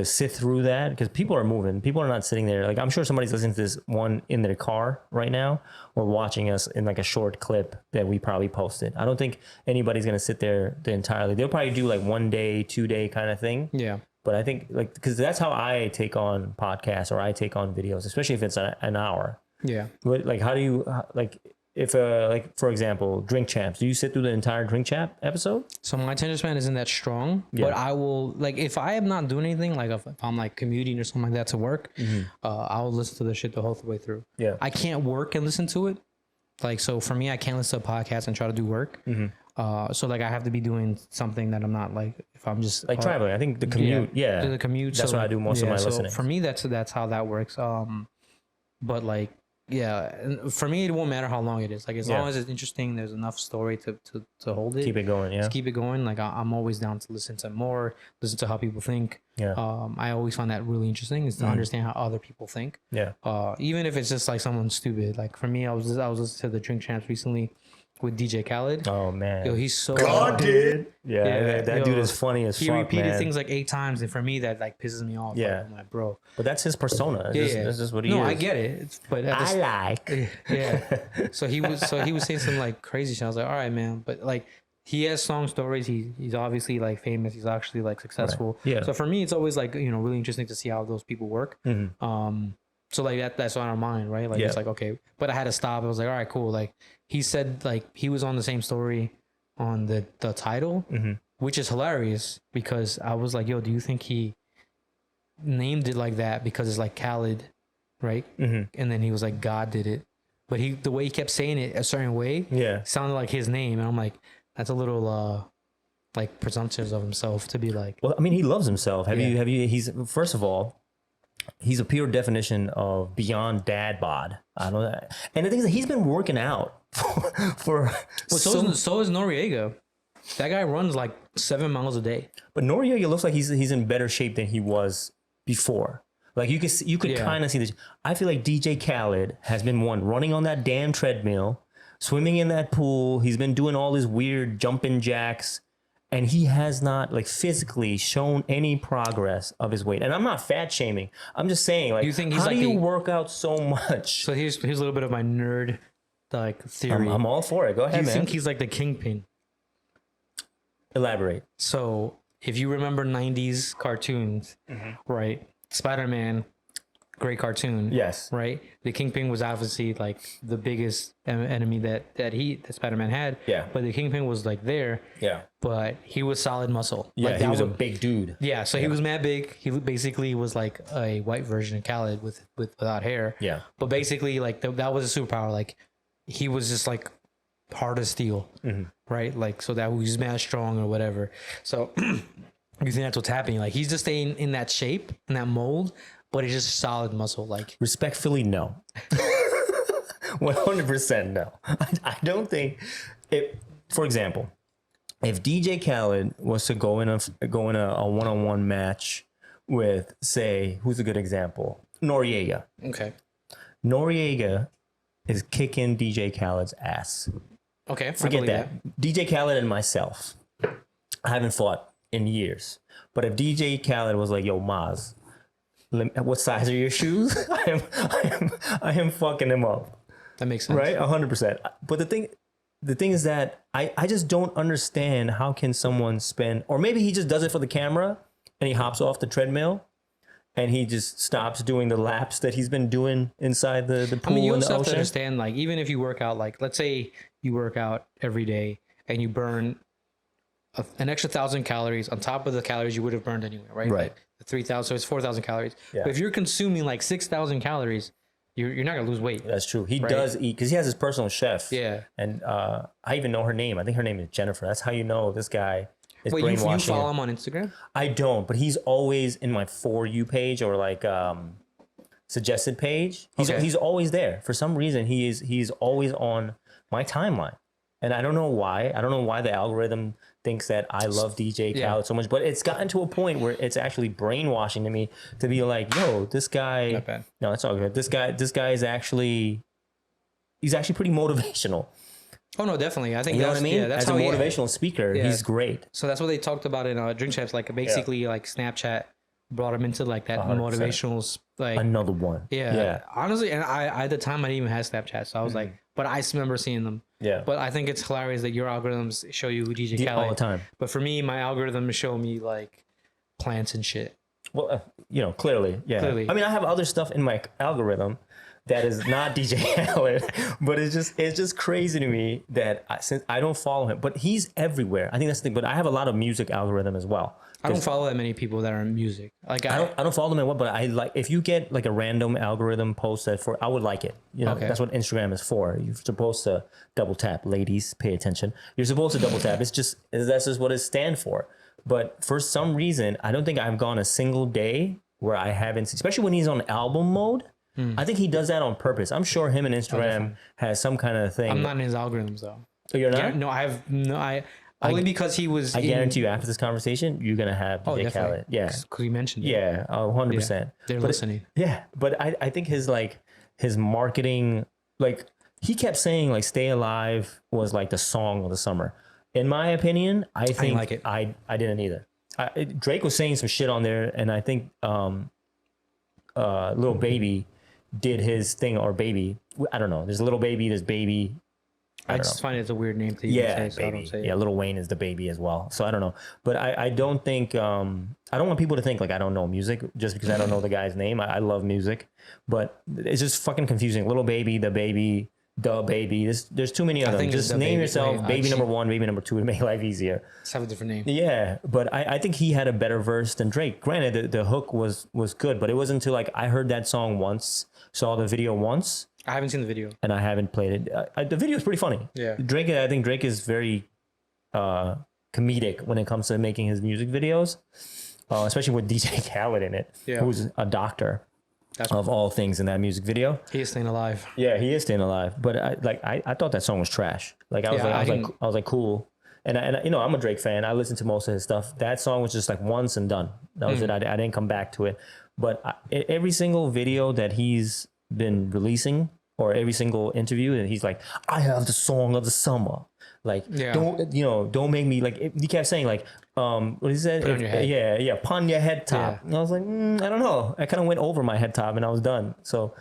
sit through that, because people are moving. People are not sitting there. Like, I'm sure somebody's listening to this one in their car right now or watching us in like a short clip that we probably posted. I don't think anybody's going to sit there entirely. They'll probably do like 1 day, 2 day kind of thing. Yeah. But I think like, because that's how I take on podcasts or I take on videos, especially if it's an hour. Yeah. But like, how do you like if like for example, Drink Champs? Do you sit through the entire Drink Champ episode? So my attention span isn't that strong, but I will like if I am not doing anything, like if I'm like commuting or something like that to work, I'll listen to the shit the whole way through. Yeah. I can't work and listen to it. Like so for me, I can't listen to a podcast and try to do work. So like I have to be doing something that I'm not like if I'm just like traveling. I think the commute. Yeah. The commute. That's what I do most of my listening. For me, that's how that works. But like. Yeah, and for me, it won't matter how long it is. Like as long as it's interesting, there's enough story to hold it. Keep it going, yeah. Just keep it going. Like I'm always down to listen to more, listen to how people think. Yeah. I always find that really interesting is to understand how other people think. Yeah. Even if it's just like someone stupid. Like for me, I was listening to the Drink Champs recently with DJ Khaled. Oh man. Yo, he's so God did. Yeah, that dude is funny as fuck. He repeated man. things like 8 times, and for me, that like pisses me off. Yeah. Like, I'm like, bro. But that's his persona. That's just what he is. No, I get it. But yeah. So he was saying some like crazy shit. I was like, all right, man. But like he has song stories. He's obviously like famous. He's actually like successful. Right. Yeah. So for me, it's always like really interesting to see how those people work. So like that's on our mind, right? Like it's like okay, but I had to stop. I was like, all right, cool. Like he said, like he was on the same story on the title, which is hilarious because I was like, yo, do you think he named it like that because it's like Khaled, right? And then he was like, God did it, but the way he kept saying it a certain way, sounded like his name, and I'm like, that's a little like presumptuous of himself to be like. Well, I mean, he loves himself. Have you? He's first of all. He's a pure definition of beyond dad bod. I know that. And the thing is that he's been working out for so is Noriega. That guy runs like 7 miles a day. But Noriega looks like he's in better shape than he was before. Like you could kind of see this. I feel like DJ Khaled has been running on that damn treadmill, swimming in that pool. He's been doing all his weird jumping jacks. And he has not like physically shown any progress of his weight. And I'm not fat shaming. I'm just saying, like, how do you work out so much? So here's a little bit of my nerd like theory. I'm all for it. Go ahead, man. Do you think he's like the kingpin? Elaborate. So if you remember 90s cartoons, right? Spider-Man, great cartoon. Yes. Right? The Kingpin was obviously like the biggest enemy that Spider-Man had. Yeah. But the Kingpin was like there. Yeah. But he was solid muscle. Yeah, like, he was a big dude. Yeah, so he was mad big. He basically was like a white version of Khaled without hair. Yeah. But basically, like that was a superpower. Like he was just like hard as steel, right? Like so that he was mad strong or whatever. So you think that's what's happening? Like he's just staying in that shape, in that mold, but it's just solid muscle. Like respectfully, no. 100% no. I don't think it. For example, if DJ Khaled was to go in a one-on-one match with, say, who's a good example? Noriega. Okay. Noriega is kicking DJ Khaled's ass. Okay. Forget that. DJ Khaled and myself, I haven't fought in years. But if DJ Khaled was like, yo, Maz, what size are your shoes? I am fucking him up. That makes sense. Right? 100%. But the thing is that I just don't understand how can someone spend, or maybe he just does it for the camera and he hops off the treadmill and he just stops doing the laps that he's been doing inside the pool. I mean, you in the also have ocean. to understand, like, even if you work out, like, let's say you work out every day and you burn an extra 1,000 calories on top of the calories you would have burned anyway, right? Right. Like 3,000, so it's 4,000 calories. Yeah. But if you're consuming like 6,000 calories, you're not gonna lose weight. That's true. He does eat because he has his personal chef. Yeah. And I even know her name. I think her name is Jennifer. That's how you know this guy It's Wait, you brainwashing. follow him on Instagram? I don't, but he's always in my For You page or like suggested page. He's always there. For some reason, he's always on my timeline. And I don't know why. I don't know why the algorithm thinks that I love DJ Khaled so much, but it's gotten to a point where it's actually brainwashing to me to be like, yo, this guy. Not bad. No, it's all good. This guy is actually, he's actually pretty motivational. Oh no, definitely. I think You know what I mean? Yeah, that's As a how motivational speaker, he's great. So that's what they talked about in Drink Champs. Like basically, like Snapchat brought him into like that 100%. motivational like Another one. Yeah. Honestly, and I at the time I didn't even have Snapchat, so I was like, but I remember seeing them. Yeah. But I think it's hilarious that your algorithms show you DJ Khaled all the time. But for me, my algorithms show me like plants and shit. Well, clearly, yeah. Clearly. I mean, I have other stuff in my algorithm that is not DJ Khaled, but it's just crazy to me that since I don't follow him, but he's everywhere. I think that's the thing. But I have a lot of music algorithm as well. I don't follow that many people that are in music. Like I don't follow them in what, but I like if you get like a random algorithm post I would like it. That's what Instagram is for. You're supposed to double tap. Ladies, pay attention. You're supposed to double tap. That's just what it stands for. But for some reason, I don't think I've gone a single day where I haven't, especially when he's on album mode. I think he does that on purpose. I'm sure him and Instagram has some kind of thing. I'm not in his algorithms though. So you're not? No, only because he was. I guarantee you, after this conversation, you're gonna have DJ Khaled. Yeah, because you mentioned it. Yeah, 100%. They're listening. But I think his marketing, like he kept saying like "Stay Alive" was like the song of the summer. In my opinion, I think didn't like it. I didn't either. Drake was saying some shit on there, and I think Lil Baby did his thing, or Baby. I don't know. There's Little Baby. There's Baby. I just find it's a weird name to even say. So Baby. I don't say Yeah, Lil Wayne is the Baby as well. So I don't know, but I don't think I don't want people to think like I don't know music just because I don't know the guy's name. I love music, but it's just fucking confusing. Little Baby, the Baby. There's too many of them. Just name yourself Baby number 1, Baby number 2 to make life easier. Let's have a different name. Yeah, but I think he had a better verse than Drake. Granted, the hook was good, but it wasn't until like I heard that song once, saw the video once. I haven't seen the video, and I haven't played it. The video is pretty funny. Yeah, I think Drake is very comedic when it comes to making his music videos, especially with DJ Khaled in it, who's a doctor. Of all things in that music video. He is staying alive. Yeah, he is staying alive. But I thought that song was trash. Like I was like cool. And I'm a Drake fan. I listened to most of his stuff. That song was just like once and done. That was it. I didn't come back to it. But every single video that he's been releasing, or every single interview, and he's like, I have the song of the summer. Like, don't make me like. He kept saying like, what he said, Put on your head. Upon your head top. Yeah. And I was like, I don't know. I kind of went over my head top, and I was done. So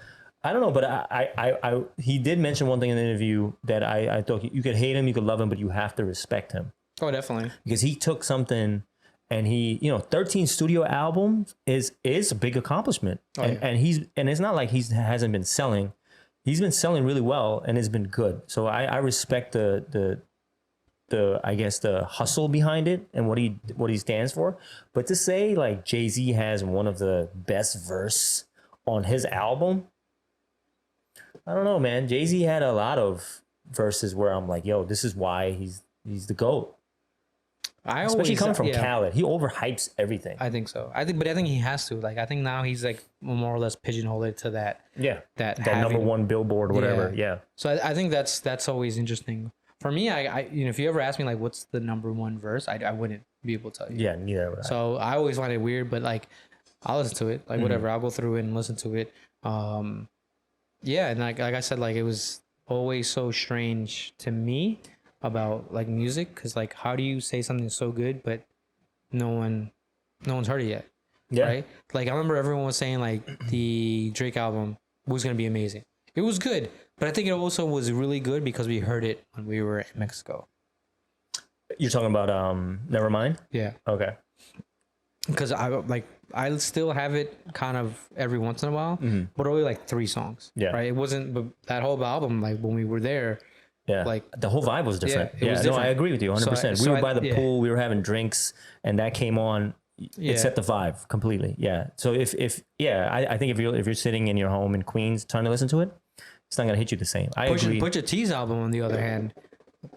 I don't know, but I he did mention one thing in the interview that I thought you could hate him, you could love him, but you have to respect him. Oh, definitely. Because he took something, and he 13 studio albums is a big accomplishment, and it's not like he hasn't been selling. He's been selling really well, and it's been good. So I respect the I guess the hustle behind it and what he stands for. But to say like Jay-Z has one of the best verse on his album, I don't know, man. Jay-Z had a lot of verses where I'm like, yo, this is why he's the GOAT. Especially coming from Khaled, he overhypes everything. I think so. I think he has to. Like, I think now he's like more or less pigeonholed to that. Yeah, that number 1 Billboard, whatever. Yeah. So I think that's always interesting. For me, I if you ever ask me like what's the number 1 verse, I wouldn't be able to tell you. Yeah, neither would I. So I always find it weird, but like I'll listen to it, like whatever. I'll go through it and listen to it. Yeah, and like I said, like it was always so strange to me about like music, because like how do you say something so good but no one's heard it yet? Yeah. Right? Like I remember everyone was saying like the Drake album was gonna be amazing. It was good, but I think it also was really good because we heard it when we were in Mexico. You're talking about Nevermind? Yeah. Okay. Because I still have it kind of every once in a while, but only like 3 songs. Yeah. Right. It wasn't, but that whole album, like when we were there. Yeah. Like the whole vibe was different. Yeah. It was different. No, I agree with you 100%. We were by the pool, we were having drinks, and that came on. It set the vibe completely. Yeah. So I think if you're sitting in your home in Queens trying to listen to it, it's not gonna hit you the same. I agree. Pusha T's album, on the other hand,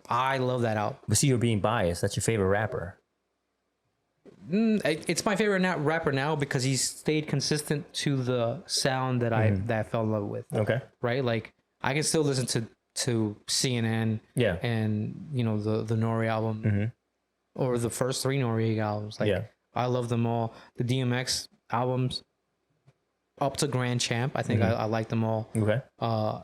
I love that album. But see, you're being biased. That's your favorite rapper. It's my favorite rapper now because he stayed consistent to the sound that I fell in love with. Okay. Right, like I can still listen to CNN. Yeah. And the Nori album or the first 3 Nori albums. Like I love them all. The DMX albums up to Grand Champ. I think I like them all. Okay.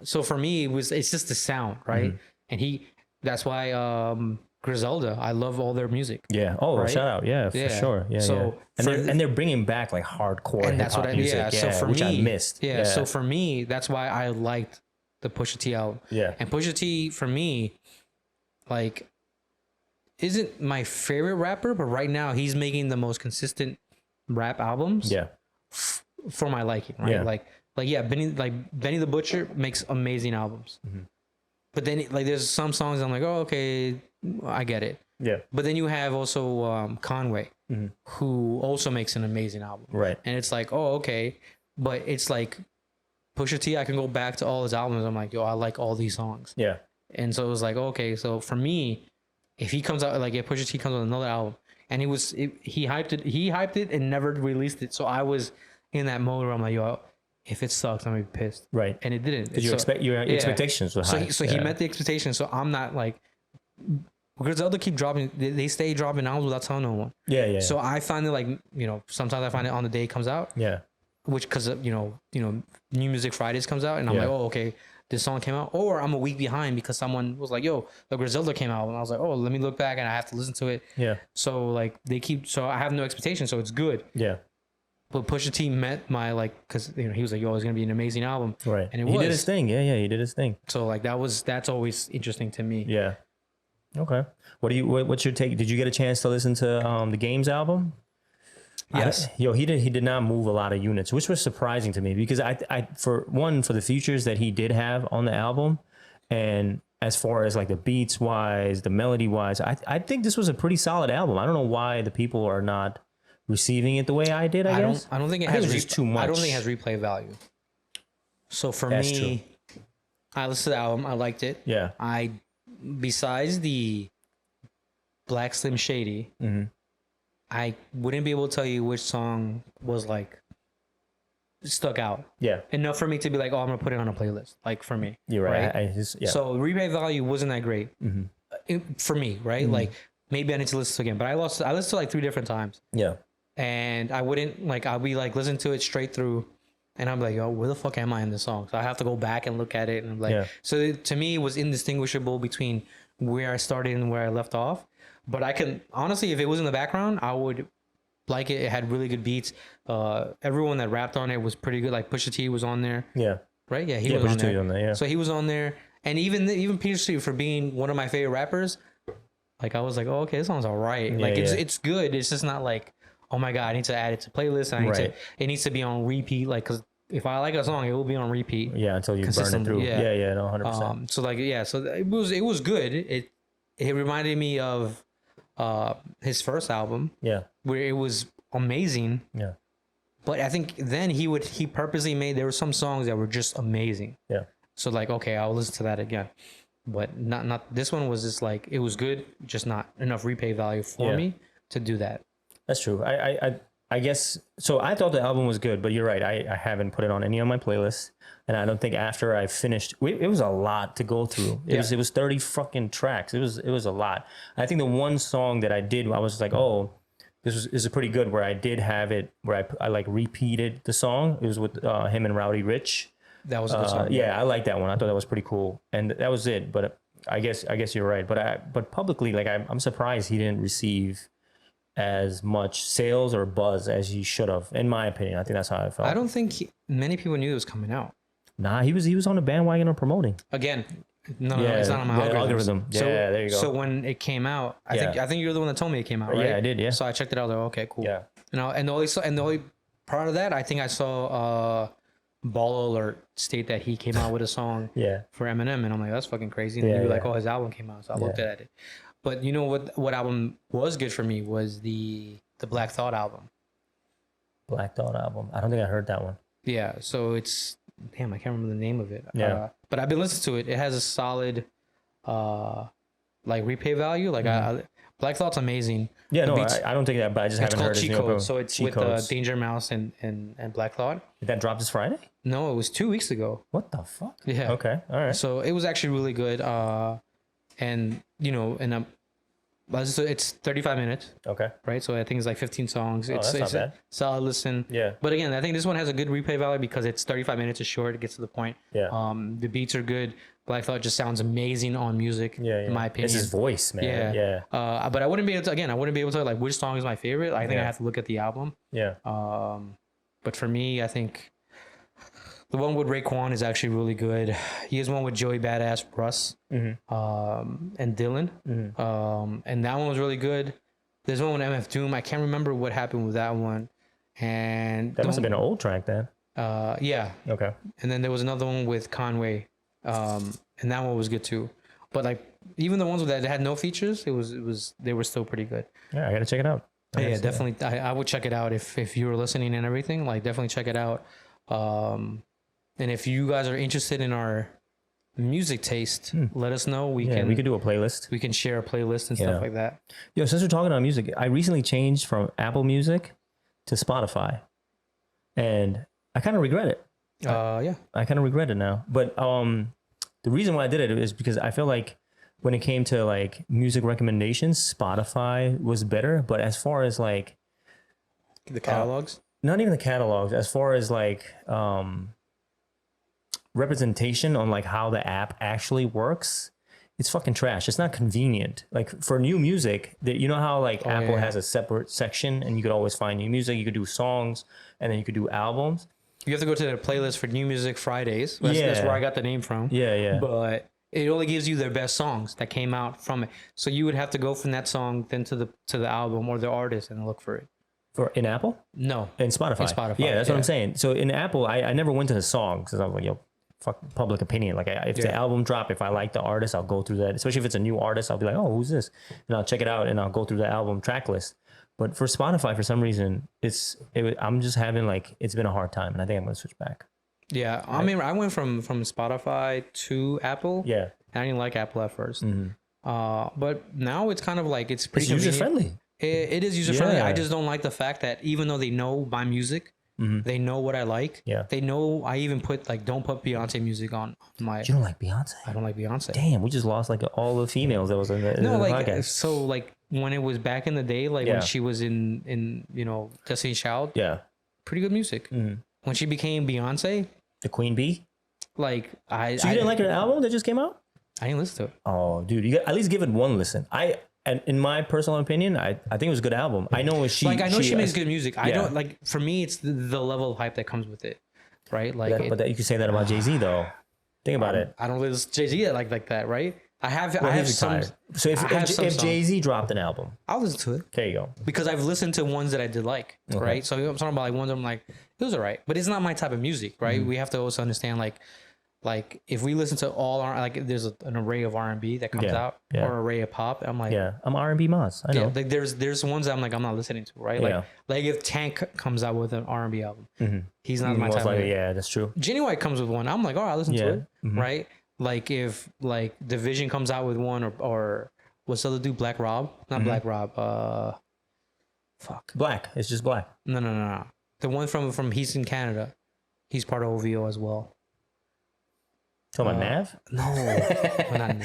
So for me, it's just the sound, right? And that's why Griselda. I love all their music. Yeah. Oh, right? shout out. Yeah, for sure. Yeah. So and they're bringing back like hardcore and hip that's hop what music. So for which me, I missed. Yeah. So for me, that's why I liked the Pusha T album. Yeah. And Pusha T for me, like, isn't my favorite rapper, but right now he's making the most consistent rap albums. Yeah. For my liking, right? Yeah. Like Benny the Butcher makes amazing albums. But then like there's some songs I'm like, oh, okay, I get it. Yeah. But then you have also Conway, who also makes an amazing album. Right. And it's like, oh, okay. But it's like Pusha T, I can go back to all his albums. I'm like, yo, I like all these songs. Yeah. And so it was like, okay, so for me, if he comes out, like if Pusha T comes with another album, and he hyped it and never released it. So I was in that mode where I'm like, yo, if it sucks, I'm gonna be pissed. Right. And it didn't. Did you expect your expectations were high? So he met the expectations. So I'm not like, Griselda keep dropping. They stay dropping albums without telling no one. Yeah. Yeah. So I find it like, sometimes I find it on the day it comes out. Yeah. Which, because New Music Fridays comes out, and I'm like, oh, okay, this song came out, or I'm a week behind because someone was like, yo, the Griselda came out, and I was like, oh, let me look back, and I have to listen to it. Yeah. So like so I have no expectation, so it's good. Yeah. But Pusha T met my because he was like, yo, it's gonna be an amazing album, Right? And he did his thing. Yeah. He did his thing. So like that's always interesting to me. Yeah. Okay. What's your take? Did you get a chance to listen to the Games album? Yes. He did not move a lot of units, which was surprising to me because for the features that he did have on the album, and as far as like the beats wise, the melody wise, I think this was a pretty solid album. I don't know why the people are not receiving it the way I did. I guess I don't think it has just too much. I don't think it has replay value. So for That's me, true. I listened to the album. I liked it. Yeah. Besides the Black Slim Shady, I wouldn't be able to tell you which song was like stuck out. Yeah. Enough for me to be like, oh, I'm gonna put it on a playlist. Like for me. You're right. So replay value wasn't that great for me, right? Like maybe I need to listen to it again. But I listened to like 3 different times. Yeah. And I wouldn't I'll be like listening to it straight through, and I'm like, oh, where the fuck am I in this song? So I have to go back and look at it, and I'm like, so to me, it was indistinguishable between where I started and where I left off. But I can honestly, if it was in the background, I would like it. It had really good beats. Everyone that rapped on it was pretty good. Like Pusha T was on there. Yeah. Right. Yeah. He was on there. On there. Yeah. So he was on there, and even Pusha T, for being one of my favorite rappers, like I was like, oh, okay, this song's all right. Like it's good. It's just not like, oh my god, I need to add it to playlist. It needs to be on repeat. Like, because if I like a song, it will be on repeat. Yeah, until you burn it through. Yeah, no, 100%. So like, so it was good. It reminded me of his first album. Yeah. Where it was amazing. Yeah. But I think then he purposely there were some songs that were just amazing. Yeah. So like, okay, I'll listen to that again. But not this one was just like, it was good, just not enough replay value for me to do that. That's true. I guess so. I thought the album was good, but you're right. I haven't put it on any of my playlists, and I don't think after I finished, it was a lot to go through. It was 30 fucking tracks. It was a lot. I think the one song that I did, I was like, oh, this is pretty good. Where I did have it, where I like repeated the song. It was with him and Rowdy Rich. That was a good song. Yeah, I like that one. I thought that was pretty cool, and that was it. But I guess you're right. But publicly, like I'm surprised he didn't receive as much sales or buzz as he should have, in my opinion. I think that's how I felt. I don't think many people knew it was coming out. Nah, he was on the bandwagon of promoting. Again, no, it's not on my algorithm. Yeah, there you go. So when it came out, I think you're the one that told me it came out, right? Yeah, I did. Yeah. So I checked it out. Like, okay, cool. Yeah. And the only part of that, I think I saw Ball Alert state that he came out with a song for Eminem, and I'm like, that's fucking crazy. And you were like, oh, his album came out, so I looked at it. But you know what album was good for me was the Black Thought album. Black Thought album. I don't think I heard that one. Yeah, so it's I can't remember the name of it. Yeah. But I've been listening to it. It has a solid like replay value. Like Black Thought's amazing. Yeah, The no, beats- I don't think that, but I just it's haven't called heard his Cheat new Code. album. So it's Cheat with Codes. Danger Mouse and Black Thought. That dropped this Friday? No, it was 2 weeks ago. What the fuck? Yeah. Okay. All right. So it was actually really good. And you know, and it's 35 minutes, Okay. right? So I think it's like 15 songs. That's not It's a bad. solid listen. Yeah. But again, I think this one has a good replay value because it's 35 minutes. It's short. It gets to the point. Yeah. The beats are good. Black Thought just sounds amazing on music. Yeah. In my opinion. It's his voice, man. Yeah. Yeah. But I wouldn't be able to. Again, I wouldn't be able to tell like which song is my favorite. I think Yeah. I have to look at the album. Yeah. But for me, I think the one with Raekwon is actually really good. He has one with Joey Badass, Russ, and Dylan. And that one was really good. There's one with MF Doom. I can't remember what happened with that one. And That must have been an old track then. yeah. Okay. And then there was another one with Conway, and that one was good too. But like even the ones that had no features, they were still pretty good. Yeah, I gotta check it out. Yeah, definitely. I would check it out if you were listening and everything. Like, definitely check it out. And if you guys are interested in our music taste, let us know. We could do a playlist. we can share a playlist and Yeah. stuff like that. Yo, since we're talking about music, I recently changed from Apple Music to Spotify, and I kind of regret it. Yeah. I kind of regret it now. But the reason why I did it is because I feel like when it came to like music recommendations, Spotify was better. But as far as like The catalogs. not even the catalogs, as far as like representation on like how the app actually works, it's fucking trash. It's not convenient. Like for new music, that you know how like Apple yeah. has a separate section and you could always find new music. You could do songs and then you could do albums. You have to go to the playlist for New Music Fridays. That's where I got the name from. Yeah, yeah. But it only gives you their best songs that came out from it. So you would have to go from that song then to the album or the artist and look for it. For in Apple? No. In Spotify. In Spotify, Yeah, that's what yeah. I'm saying. So in Apple, I never went to the song because I was like, yo, fuck public opinion. Like if the Yeah. album drop, if I like the artist, I'll go through that. Especially if it's a new artist, I'll be like, oh, who's this? And I'll check it out and I'll go through the album track list. But for Spotify, for some reason, I'm just having like, it's been a hard time. And I think I'm going to switch back. Yeah. I mean, I went from Spotify to Apple. Yeah. And I didn't like Apple at first. But now it's kind of like it's pretty It's user convenient. friendly. It is user friendly. Yeah. I just don't like the fact that even though they know my music, they know what I like. Yeah. They know I even put like don't put Beyonce music on my. You don't like Beyonce? I don't like Beyonce. Damn, we just lost like all the females that was in the, No, in the like podcast. so like when it was back in the day, like Yeah. when she was in Destiny's Child, Yeah. pretty good music. When she became Beyonce, The Queen Bee. like So you didn't like her album that just came out? I didn't listen to it. Oh, dude, you got at least give it one listen. And in my personal opinion, I think it was a good album. I know she Makes good music. I Yeah. don't like. For me, it's the level of hype that comes with it, right? Like, but you could say that about Jay-Z though. Think about it. I don't listen to Jay-Z like that, right? I have some. Retired. So I have some if songs. Jay-Z dropped an album, I'll listen to it there you go. because I've listened to ones that I did like, right? So I'm talking about like ones I'm like, it was alright, but it's not my type of music, right? We have to also understand like if we listen to all our like there's an array of R&B that comes Yeah, out yeah. or array of pop. I'm like, Yeah, I'm R&B Moz. I know. yeah, like there's ones that I'm like I'm not listening to, right? Yeah. Like if Tank comes out with an R&B album, he's not my Most type. Of likely, yeah, that's true. Jenny White comes with one. I'm like, all right, I'll listen Yeah. to it, right? Like if like Division comes out with one or what's the other dude? Black Rob, not Black Rob. Fuck. Black. It's just black. No. The one from he's in Canada. He's part of OVO as well. Talking about Nav? No, well, not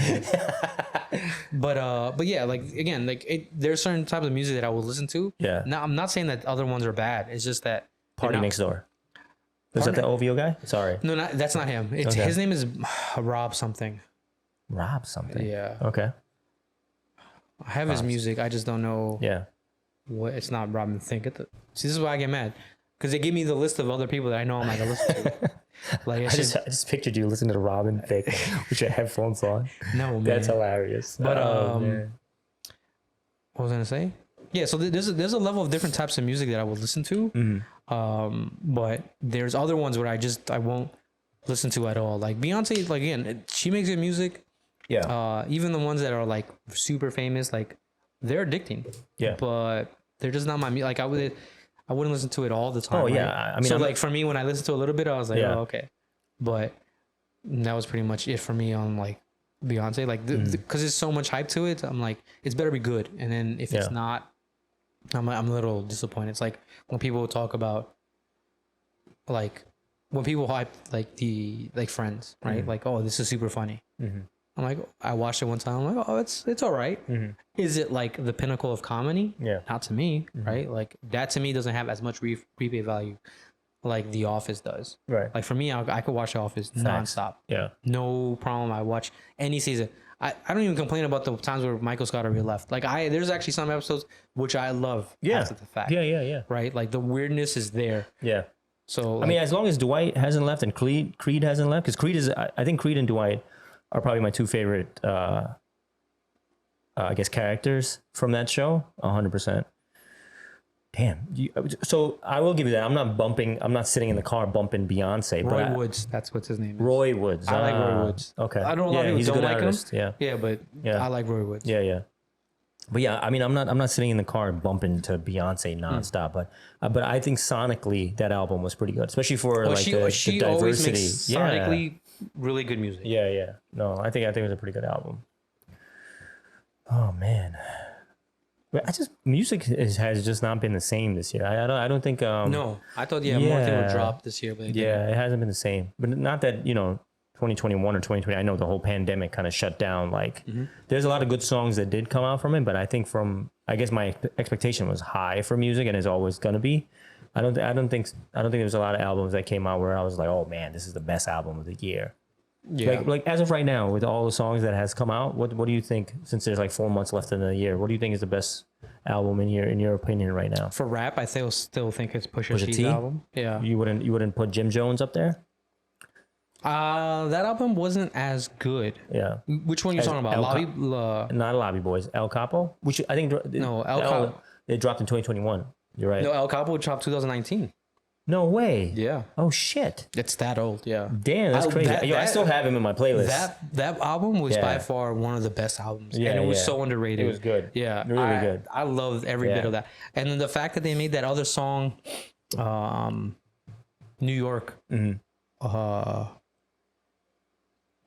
but yeah, like again, like there's certain types of music that I will listen to. Yeah. Now I'm not saying that other ones are bad. It's just that Party they're not- Next Door. Is that the OVO guy? Sorry. No, that's not him. It's Okay. his name is Rob something. Rob something. Yeah, Okay. I have his music. I just don't know. Yeah. What it's not Robin Thicke. See, this is why I get mad because they give me the list of other people that I know I'm not gonna listen to. Like I just pictured you listening to Robin Thicke with your headphones on. no man. That's hilarious. But man. what was I gonna say? Yeah, so there's a level of different types of music that I will listen to. But there's other ones where I won't listen to at all. Like Beyonce, like again, she makes good music. Yeah. Even the ones that are like super famous, like they're addicting. Yeah. But they're just not my music. Like I wouldn't listen to it all the time. Oh, yeah. right? I mean, so I'm like for me, when I listened to a little bit, I was like, Yeah. oh, okay. But that was pretty much it for me on like Beyonce, like because there's so much hype to it. I'm like, it's better be good. And then if it's not, I'm a little disappointed. It's like when people talk about like when people hype like the like Friends, right? Like, oh, this is super funny. I'm like, I watched it one time. I'm like, oh, it's all right. Is it like the pinnacle of comedy? Yeah. Not to me, right? Like that to me doesn't have as much replay value like The Office does. Right. Like for me, I could watch The Office nonstop. Yeah. No problem. I watch any season. I don't even complain about the times where Michael Scott already left. Like there's actually some episodes which I love after the fact. Yeah. Right? Like the weirdness is there. Yeah. So like, I mean, as long as Dwight hasn't left and Creed hasn't left, because Creed is, I think Creed and Dwight are probably my two favorite, I guess, characters from that show. 100%. Damn. So I will give you that. I'm not sitting in the car bumping Beyonce. Roy Woods, that's what's his name is. Roy Woods. I like Roy Woods. Okay. I don't know a lot of people don't like artist. him. Yeah, but I like Roy Woods. Yeah. But yeah, I mean, I'm not sitting in the car bumping to Beyonce nonstop, but I think sonically that album was pretty good, especially for like the she diversity. always makes sonically really good music. Yeah. No, I think it was a pretty good album. Oh man, music has just not been the same this year. I don't think. No, I thought more thing would drop this year, but it hasn't been the same. But not that 2021 or 2020. I know the whole pandemic kind of shut down. Like, there's a lot of good songs that did come out from it, but I think I guess my expectation was high for music, and is always gonna be. I don't think there's a lot of albums that came out where I was like, oh man, this is the best album of the year. Yeah. Like as of right now, with all the songs that has come out, what do you think? Since there's like 4 months left in the year, what do you think is the best album in your opinion right now? For rap, I still think it's Pusha T's album. Yeah. You wouldn't put Jim Jones up there? That album wasn't as good. Yeah. Which one are you talking about? Not Lobby Boys. El Capo? Which I think El Capo. It dropped in 2021. You're right. No, El Capo dropped 2019. No way. Yeah. Oh shit. It's that old. Yeah. Damn, that's crazy. I still have him in my playlist. That album was by far one of the best albums. Yeah, and it was so underrated. It was good. Yeah. Really good. I loved every bit of that. And then the fact that they made that other song, New York,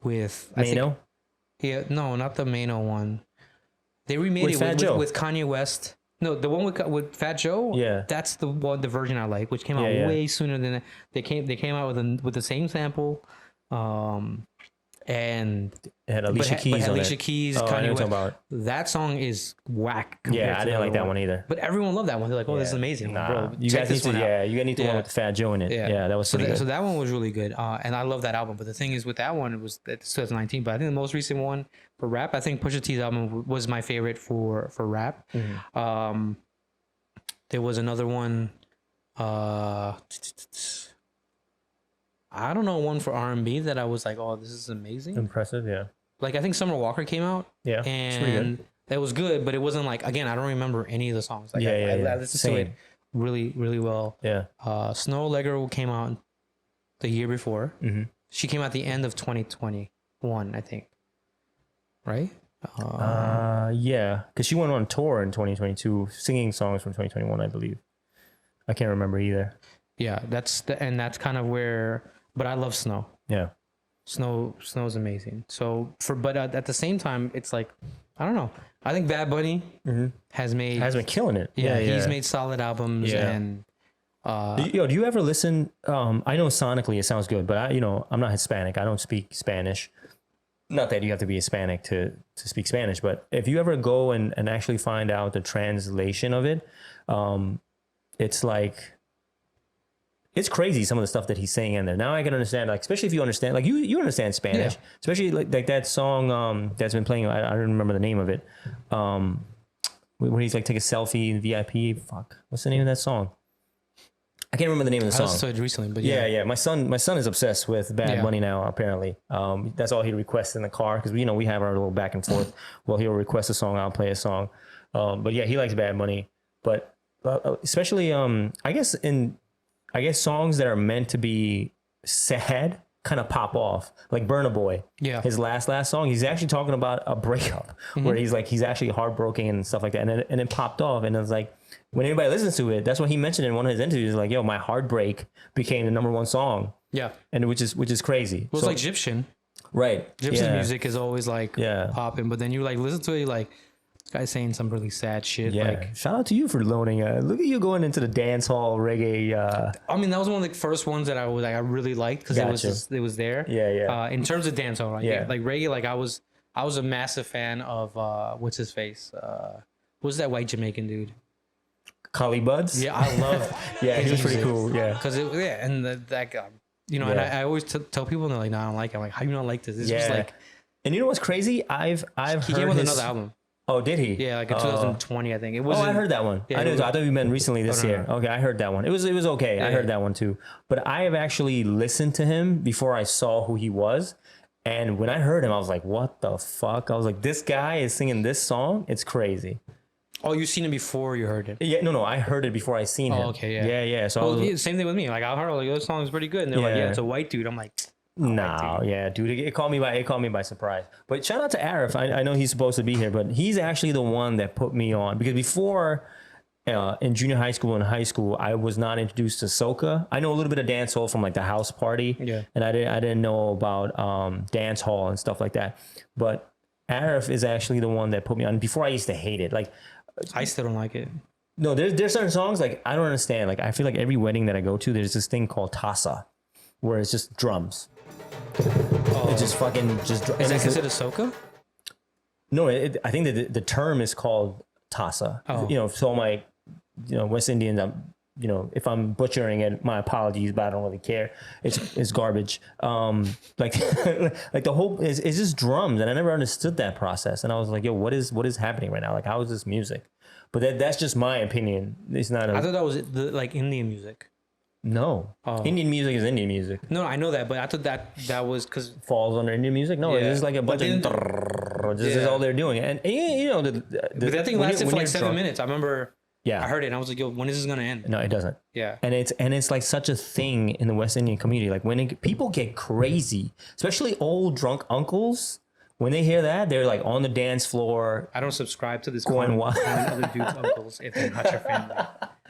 with Mano? No, not the Mano one. They remade it with Kanye West. No, the one with Fat Joe. Yeah, that's the version I like, which came out way sooner than that. They came out with the same sample, and it had Alicia Keys on Alicia Keys, Kanye West. About. That song is whack. Yeah, I didn't like that one either. But everyone loved that one. They're like, "Oh, this is amazing, bro." You guys need to, you need the one with the Fat Joe in it. Yeah, that was pretty good. So that one was really good, and I love that album. But the thing is, with that one, it's 2019. But I think the most recent one for rap, I think Pusha T's album was my favorite for rap. There was another one. I don't know, one for R&B that I was like, oh, this is amazing. Impressive, yeah. Like, I think Summer Walker came out. Yeah, and that was good, but it wasn't like, again, I don't remember any of the songs. Like, I listened to it really, really well. Yeah. Snow Allegra came out the year before. She came out the end of 2021, I think. Right? Yeah, because she went on tour in 2022, singing songs from 2021, I believe. I can't remember either. Yeah, that's kind of where. But I love Snow. Yeah, Snow's amazing. So but at the same time, it's like, I don't know. I think Bad Bunny has been killing it. Yeah, he's made solid albums. Yeah. And do you ever listen? I know sonically it sounds good, but I'm not Hispanic. I don't speak Spanish. Not that you have to be Hispanic to speak Spanish, but if you ever go and actually find out the translation of it, it's like, it's crazy some of the stuff that he's saying in there. Now I can understand, like, especially if you understand, like you understand Spanish, especially like that song that's been playing. I don't remember the name of it. When he's like take a selfie in VIP. Fuck, what's the name of that song? I can't remember the name of the song. I listened to it recently, but yeah. My son is obsessed with Bad Bunny now. Apparently, that's all he requests in the car because we have our little back and forth. Well, he'll request a song, I'll play a song. But yeah, he likes Bad Bunny. But especially, I guess songs that are meant to be sad kind of pop off, like Burna Boy. Yeah, his last song, he's actually talking about a breakup where he's actually heartbroken and stuff like that, and it popped off, and it was like, when anybody listens to it, that's what he mentioned in one of his interviews. Like, yo, my heartbreak became the #1 song. Yeah, and which is crazy. Well, it's like Egyptian. Right. Gypsy music is always like Yeah. popping, but then you like listen to it, you're like, this guy's saying some really sad shit. Yeah. Like, Shout out to you for loaning. Look at you going into the dance hall reggae. I mean, that was one of the first ones that I was like, I really liked because it was there. Yeah, yeah. In terms of dancehall, right? Yeah. Like reggae, like I was a massive fan of what's his face? What's that white Jamaican dude? Collie Buds. Yeah, I love. Yeah, he was pretty cool. Yeah. Because and that guy, you know, Yeah. and I always tell people and they're like, no, I don't like it. I'm like, how you not like this? This was like, and you know what's crazy? I've he heard came with his... another album. Oh, did he? Yeah, like in 2020, I think. It was. Oh, I heard that one. Yeah, I thought you meant recently this no, year. no. Okay, I heard that one. It was okay. I heard that one too. But I have actually listened to him before I saw who he was. And when I heard him, I was like, what the fuck? I was like, this guy is singing this song? It's crazy. Oh, you seen it before you heard it? Yeah, no, I heard it before I seen him. Okay, yeah. Yeah. So Well, same thing with me. Like I heard like this song is pretty good, and they're like, yeah, it's a white dude. I'm like, no, yeah, dude, it caught me by surprise. But shout out to Arif. I know he's supposed to be here, but he's actually the one that put me on, because before in junior high school and high school, I was not introduced to soca. I know a little bit of dancehall from like the house party, and I didn't know about dance hall and stuff like that. But Arif is actually the one that put me on. Before, I used to hate it. Like, I still don't like it. No, there's certain songs like I don't understand. Like I feel like every wedding that I go to, there's this thing called tassa, where it's just drums. It's just fucking just. Is that considered soca? No, I think that the term is called tassa. Oh. You know, so my, West Indians, if I'm butchering it, my apologies, but I don't really care. It's garbage. Like like the whole is just drums, and I never understood that process. And I was like, yo, what is happening right now? Like, how is this music? But that's just my opinion. It's not. I thought that was like Indian music. No, Indian music is Indian music. No, I know that, but I thought that was because Falls under Indian music. No, it's like a bunch of. This is all they're doing, and but that thing lasted for like 7 minutes. I remember. Yeah, I heard it and I was like, yo, when is this gonna end? No, it doesn't. Yeah. And it's like such a thing in the West Indian community. Like when people get crazy, especially old drunk uncles, when they hear that, they're like on the dance floor. I don't subscribe to this going wild. Other dudes' uncles if they're not your family.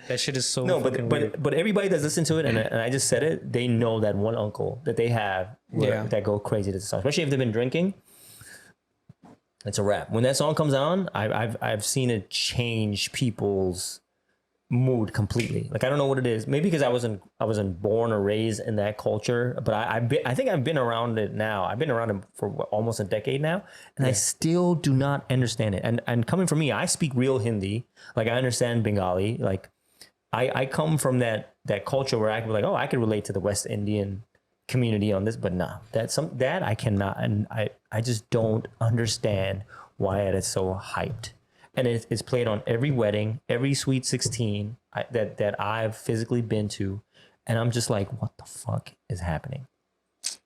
That shit is so weird. But everybody that's listened to it, and I just said it, they know that one uncle that they have that go crazy to the song, especially if they've been drinking. It's a wrap. When that song comes on, I've seen it change people's mood completely. Like I don't know what it is. Maybe because I wasn't born or raised in that culture, but I think I've been around it now. I've been around it for almost a decade now, and I still do not understand it. And coming from me, I speak real Hindi. Like I understand Bengali. Like I come from that culture where I can be like, oh, I can relate to the West Indian community on this, but nah, that I cannot, and I just don't understand why it is so hyped. And it's played on every wedding, every sweet 16 that I've physically been to, and I'm just like, what the fuck is happening?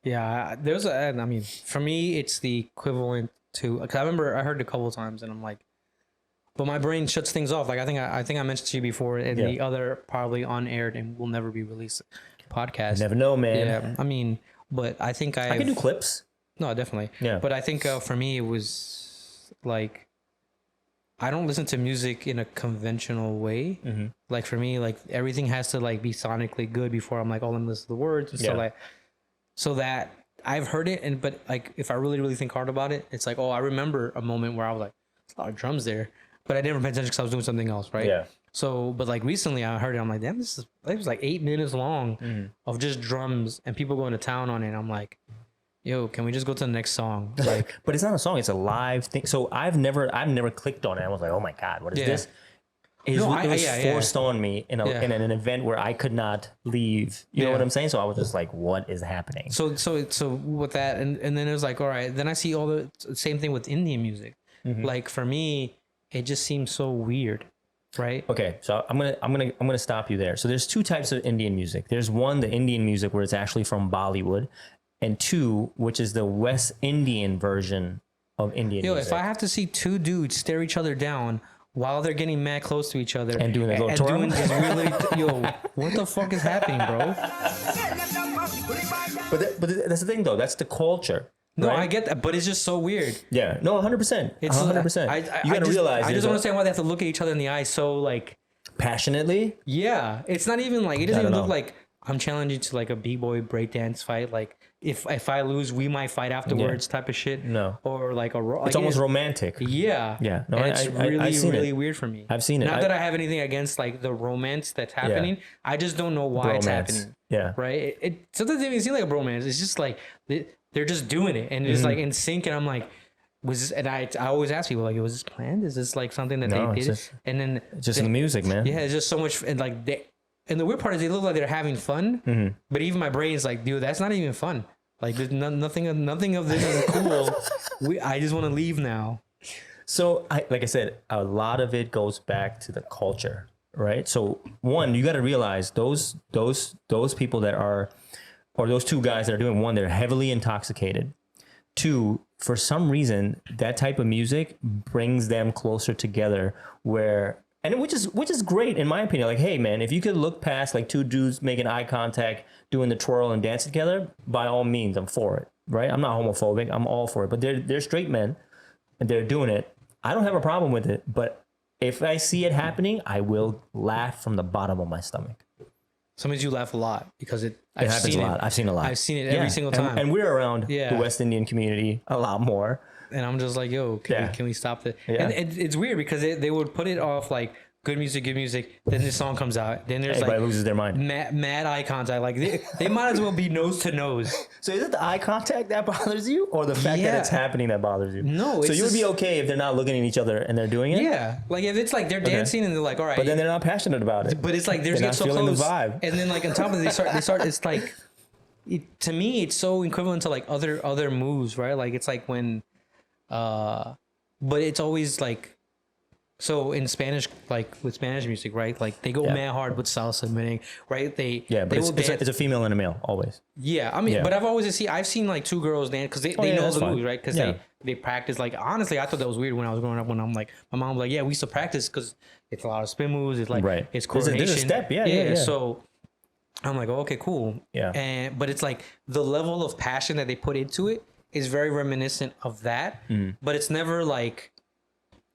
Yeah, for me, it's the equivalent to. Cause I remember I heard it a couple of times, and I'm like, but my brain shuts things off. Like I think I mentioned to you before in the other probably unaired and will never be released podcast. Never know, man. Yeah, I mean, but I think I can do clips. No, definitely. Yeah, but I think for me it was like. I don't listen to music in a conventional way. Mm-hmm. Like for me, like everything has to like be sonically good before I'm like, oh, let me listen to the words. And so that I've heard it. But like, if I really, really think hard about it, it's like, oh, I remember a moment where I was like, there's a lot of drums there, but I didn't pay attention because I was doing something else. Right. Yeah. So, but like recently I heard it. I'm like, damn, it was like 8 minutes long of just drums and people going to town on it. I'm like, yo, can we just go to the next song? Like, but it's not a song; it's a live thing. So I've never clicked on it. I was like, oh my god, what is this? It was forced on me in an event where I could not leave. You know what I'm saying? So I was just like, what is happening? So with that, and then it was like, all right. Then I see all the same thing with Indian music. Mm-hmm. Like for me, it just seems so weird. Right. Okay. So I'm gonna stop you there. So there's two types of Indian music. There's one, the Indian music where it's actually from Bollywood. And two, which is the West Indian version of Indian music. If I have to see two dudes stare each other down while they're getting mad close to each other and doing a little twirl, what the fuck is happening, bro? But that's the thing, though. That's the culture. No, right? I get that, but it's just so weird. Yeah. No, 100%. It's 100%. You gotta realize. I just don't understand why they have to look at each other in the eye so like passionately. Yeah, it's not even like it doesn't even look like. I'm challenging to like a b-boy breakdance fight. Like if I lose, we might fight afterwards, type of shit. No. Or like It's almost romantic. Yeah. Yeah. No, And it's I've seen really it. weird for me. I've seen it. Not that I have anything against like the romance that's happening. I just don't know why it's happening. Yeah. Right. It sometimes it doesn't even seem like a bromance. It's just like they're just doing it, and it's like in sync. And I'm like, was this? And I always ask people like, was this planned? Is this like something that they did? And then just in the music, man. Yeah, it's just so much. And like and the weird part is they look like they're having fun, but even my brain is like, dude, that's not even fun. Like there's nothing of this is cool. I just want to leave now. So like I said, a lot of it goes back to the culture, right? So one, you got to realize those people that are, or those two guys that are doing, one, they're heavily intoxicated. Two, for some reason, that type of music brings them closer together which is great in my opinion. Like, hey man, if you could look past like two dudes making eye contact, doing the twirl and dancing together, by all means, I'm for it, right? I'm not homophobic. I'm all for it. But they're straight men and they're doing it. I don't have a problem with it. But if I see it happening, I will laugh from the bottom of my stomach. Sometimes you laugh a lot because it happens a lot. I've seen a lot. I've seen it every single time. And we're around the West Indian community a lot more. And I'm just like, yo, can we stop this? Yeah. And it's weird because they would put it off like good music. Then this song comes out. Then there's everybody like loses their mind. Mad eye contact. Like they might as well be nose to nose. So is it the eye contact that bothers you, or the fact that it's happening that bothers you? No. So you would be okay if they're not looking at each other and they're doing it. Yeah. Like if it's like they're dancing and they're like, all right. But then they're not passionate about it. But it's like they're getting so close. The vibe. And then like on top of it, they start. It's like, to me, it's so equivalent to like other moves, right? Like it's like when, but it's always like. So in Spanish, like with Spanish music, right? Like they go mad hard with salsa, meaning, right? But it's a female and a male always. Yeah, I mean, but I've seen like two girls dance because they know the moves, right? Because they practice. Like honestly, I thought that was weird when I was growing up. When I'm like, my mom was like, yeah, we used to practice because it's a lot of spin moves. It's like it's coordination. There's a step, yeah. So I'm like, oh, okay, cool. Yeah. But it's like the level of passion that they put into it is very reminiscent of that. But it's never like.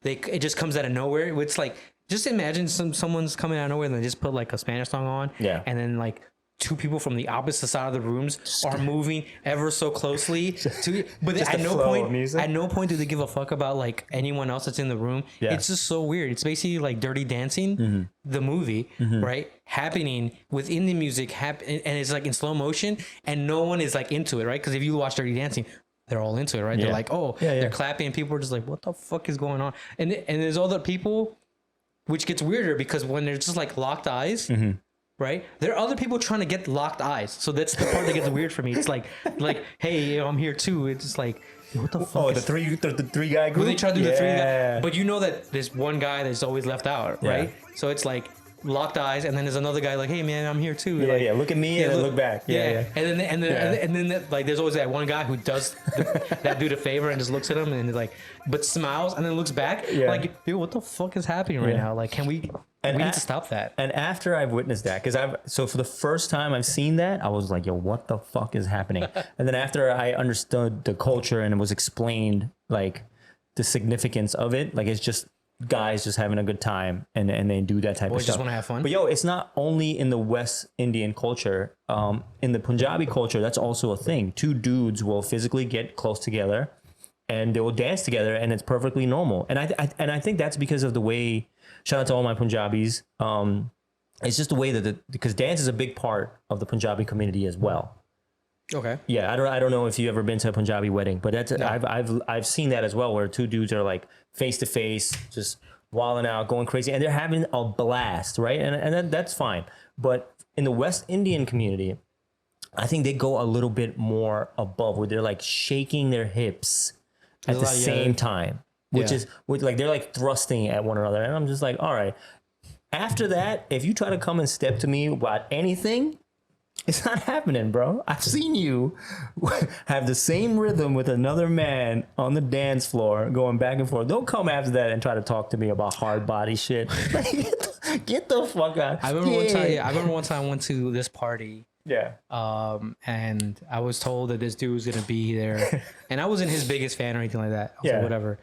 It just comes out of nowhere. It's like, just imagine someone's coming out of nowhere and they just put like a Spanish song on. Yeah. And then like two people from the opposite side of the rooms are moving ever so closely to, but at no point do they give a fuck about like anyone else that's in the room. Yeah. It's just so weird. It's basically like Dirty Dancing, the movie, right? Happening within the music, and it's like in slow motion and no one is like into it, right? Because if you watch Dirty Dancing, they're all into it, right? They're like, they're clapping, and people are just like, what the fuck is going on? And there's other people, which gets weirder because when they're just like locked eyes, right? There are other people trying to get locked eyes. So that's the part that gets weird for me. It's like, hey, I'm here too. It's just like, what the fuck? Oh, the three guy group? Well, they try to do the three guy, but you know that there's one guy that's always left out, right? So it's like, locked eyes, and then there's another guy like, hey man, I'm here too. Look at me and then look back. And then like there's always that one guy who does that dude a favor and just looks at him and like but smiles and then looks back like, dude, what the fuck is happening right now? Like, we need to stop that. And after I've witnessed that, so for the first time I've seen that, I was like, yo, what the fuck is happening? And then after I understood the culture and it was explained like the significance of it, like it's just guys just having a good time and they do that type of stuff. Just want to have fun. But yo, it's not only in the West Indian culture. In the Punjabi culture, that's also a thing. Two dudes will physically get close together and they will dance together, and it's perfectly normal. And I think that's because of the way. Shout out to all my Punjabis. It's just the way because dance is a big part of the Punjabi community as well. Okay. Yeah, I don't know if you've ever been to a Punjabi wedding, but that's I've seen that as well, where two dudes are like face to face, just wilding out, going crazy, and they're having a blast, right? And that's fine. But in the West Indian community, I think they go a little bit more above, where they're like shaking their hips at the same time, which like they're like thrusting at one another, and I'm just like, all right. After that, if you try to come and step to me about anything, it's not happening, bro. I've seen you have the same rhythm with another man on the dance floor going back and forth. Don't come after that and try to talk to me about hard body shit. Get the fuck out. I remember one time I went to this party. Yeah. And I was told that this dude was going to be there. And I wasn't his biggest fan or anything like that. I was like, whatever.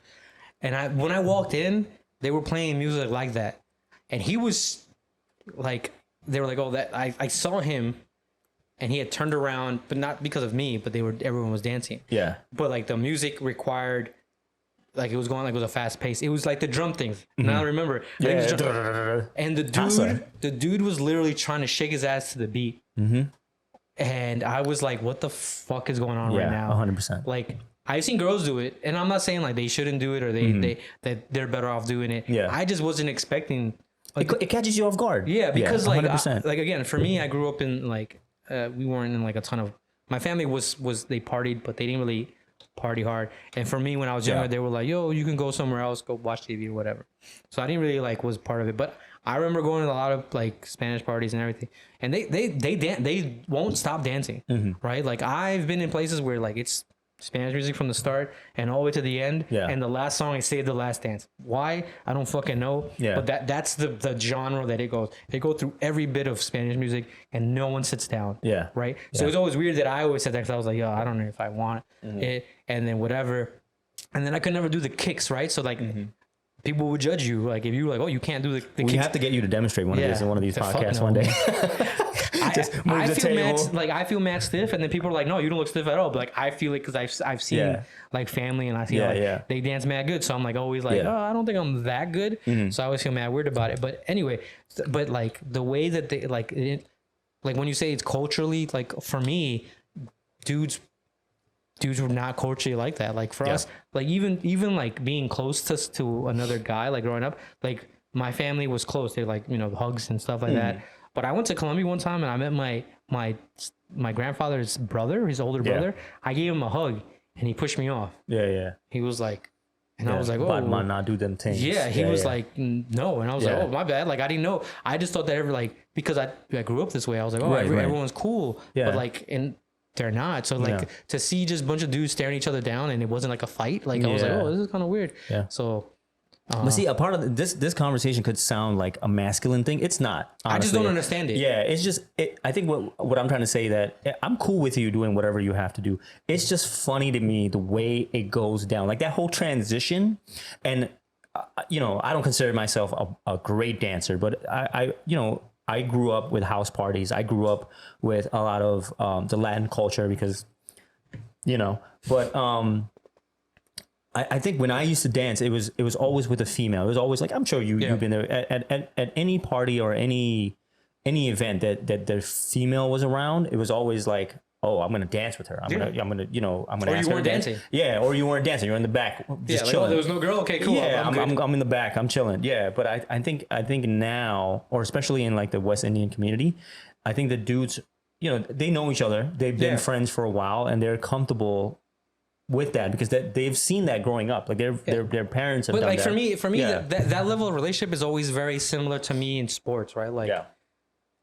And when I walked in, they were playing music like that. And he was like, they were like, oh, that I saw him and he had turned around, but not because of me, but everyone was dancing. Yeah. But like the music required, like it was going like it was a fast pace. It was like the drum things. Now I remember. I think it was and the dude was literally trying to shake his ass to the beat. And I was like, what the fuck is going on right now? 100%. Like, I've seen girls do it, and I'm not saying like they shouldn't do it or that they're better off doing it. Yeah. I just wasn't expecting. Like, it catches you off guard. Yeah, because like, 100%. like again, for me, I grew up in like we weren't in like a ton of. My family was they partied, but they didn't really party hard. And for me, when I was younger, they were like, "Yo, you can go somewhere else, go watch TV or whatever." So I didn't really like was part of it, but I remember going to a lot of like Spanish parties and everything, and they won't stop dancing, right? Like I've been in places where like it's Spanish music from the start and all the way to the end, and the last song is Save the Last Dance. Why? I don't fucking know. But that's the genre that it goes. They go through every bit of Spanish music and no one sits down. Right? So it's always weird that I always said that because I was like, yo, I don't know if I want it, and then whatever. And then I could never do the kicks, right? So like people would judge you, like if you were like, oh, you can't do the kicks. We have to get you to demonstrate one of these in one of these podcasts one day. I feel mad stiff, and then people are like, "No, you don't look stiff at all." But like I feel it because I've seen like family, and I see they dance mad good. So I'm like always like, "Oh, I don't think I'm that good." So I always feel mad weird about it. But anyway, but like the way that they like when you say it's culturally, like for me, dudes were not culturally like that. Like for us, like even like being close to another guy, like growing up, like my family was close. They like hugs and stuff like that. But I went to Colombia one time and I met my grandfather's brother, his older brother. I gave him a hug and he pushed me off. He was like, and I was like, oh, bad man, not do them things. He was like, no, and I was like, oh, my bad. Like I didn't know. I just thought that because I grew up this way. I was like, oh, everyone's cool, but like they're not. So like to see just a bunch of dudes staring each other down and it wasn't like a fight. Like I was like, oh, this is kind of weird. So. But see, a part of this conversation could sound like a masculine thing. It's not. Honestly. I just don't understand it. Yeah, it's just. I think what I'm trying to say that I'm cool with you doing whatever you have to do. It's just funny to me the way it goes down, like that whole transition. And I don't consider myself a great dancer, but I grew up with house parties. I grew up with a lot of the Latin culture because, but. I think when I used to dance, it was always with a female. It was always like, I'm sure you've been there at any party or any event that the female was around. It was always like, oh, I'm gonna dance with her. I'm gonna or ask you her weren't to dance. dancing. Yeah, or you weren't dancing. You're in the back, just chilling. Oh, there was no girl. Okay, cool. Yeah, I'm in the back. I'm chilling. Yeah, but I think now, or especially in like the West Indian community, I think the dudes, they know each other. They've been friends for a while, and they're comfortable with that because they've seen that growing up, like their parents have done like that. for me that level of relationship is always very similar to me in sports, right? Like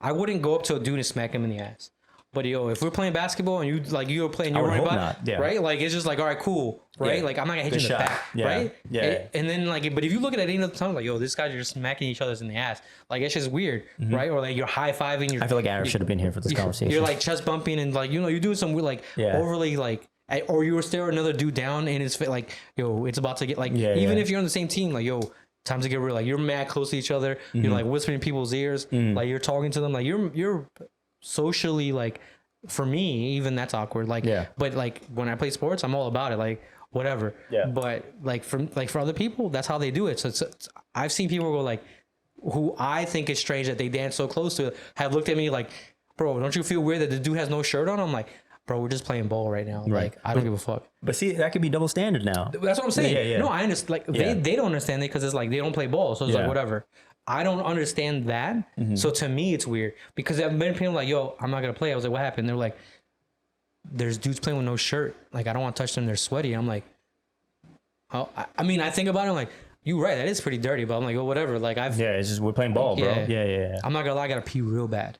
I wouldn't go up to a dude and smack him in the ass, but if we're playing basketball and you were playing, you're running by, right? Like it's just like, all right, cool, right? Like I'm not gonna hit you in the back, right? And then like, but if you look at it any other time, like this guys are just smacking each other in the ass, like it's just weird, right? Or like you're high fiving. I feel like Aaron should have been here for this conversation. You're like chest bumping and like you're doing some weird, like overly like. Or you were staring another dude down and it's like, it's about to get like, even if you're on the same team, like, time to get real. Like you're mad close to each other. You're like whispering in people's ears. Like you're talking to them. Like you're socially like, for me, even that's awkward. Like, but like when I play sports, I'm all about it. Like whatever. But like for other people, that's how they do it. So it's I've seen people go like, who I think is strange that they dance so close to it, have looked at me like, bro, don't you feel weird that the dude has no shirt on? I'm like, bro, we're just playing ball right now. Like, I don't give a fuck. But see, that could be double standard now. That's what I'm saying. No, I understand. Like, they don't understand it because it's like they don't play ball. So it's like, whatever. I don't understand that. So to me, it's weird because I've been people like, yo, I'm not going to play. I was like, what happened? They're like, there's dudes playing with no shirt. Like, I don't want to touch them. They're sweaty. I'm like, oh, I mean, I think about it. I'm like, you're right. That is pretty dirty. But I'm like, oh, whatever. Like, it's just, we're playing ball, bro. Yeah. I'm not going to lie. I got to pee real bad.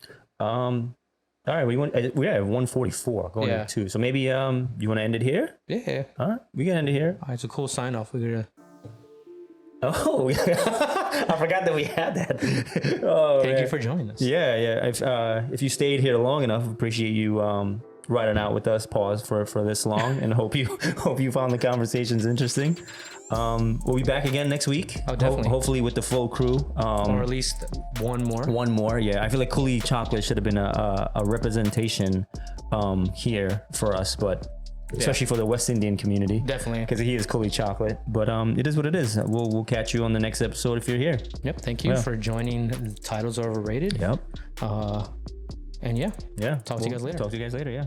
All right, we have 144 going to 2. So maybe you want to end it here? Yeah. All right, we can end it here. All right, it's a cool sign off. We're gonna. Oh, I forgot that we had that. Thank you for joining us. Yeah. If you stayed here long enough, appreciate you riding out with us. Pause for this long, and hope you found the conversations interesting. We'll be back again next week. Oh, definitely. Hopefully with the full crew. Or at least one more. One more, yeah. I feel like Cooley Chocolate should have been a representation here for us, but especially for the West Indian community. Definitely. Because he is Cooley Chocolate. But it is what it is. We'll catch you on the next episode if you're here. Yep. Thank you for joining Titles Are Overrated. Yep. And yeah. Yeah. Talk to you guys later. Talk to you guys later, yeah.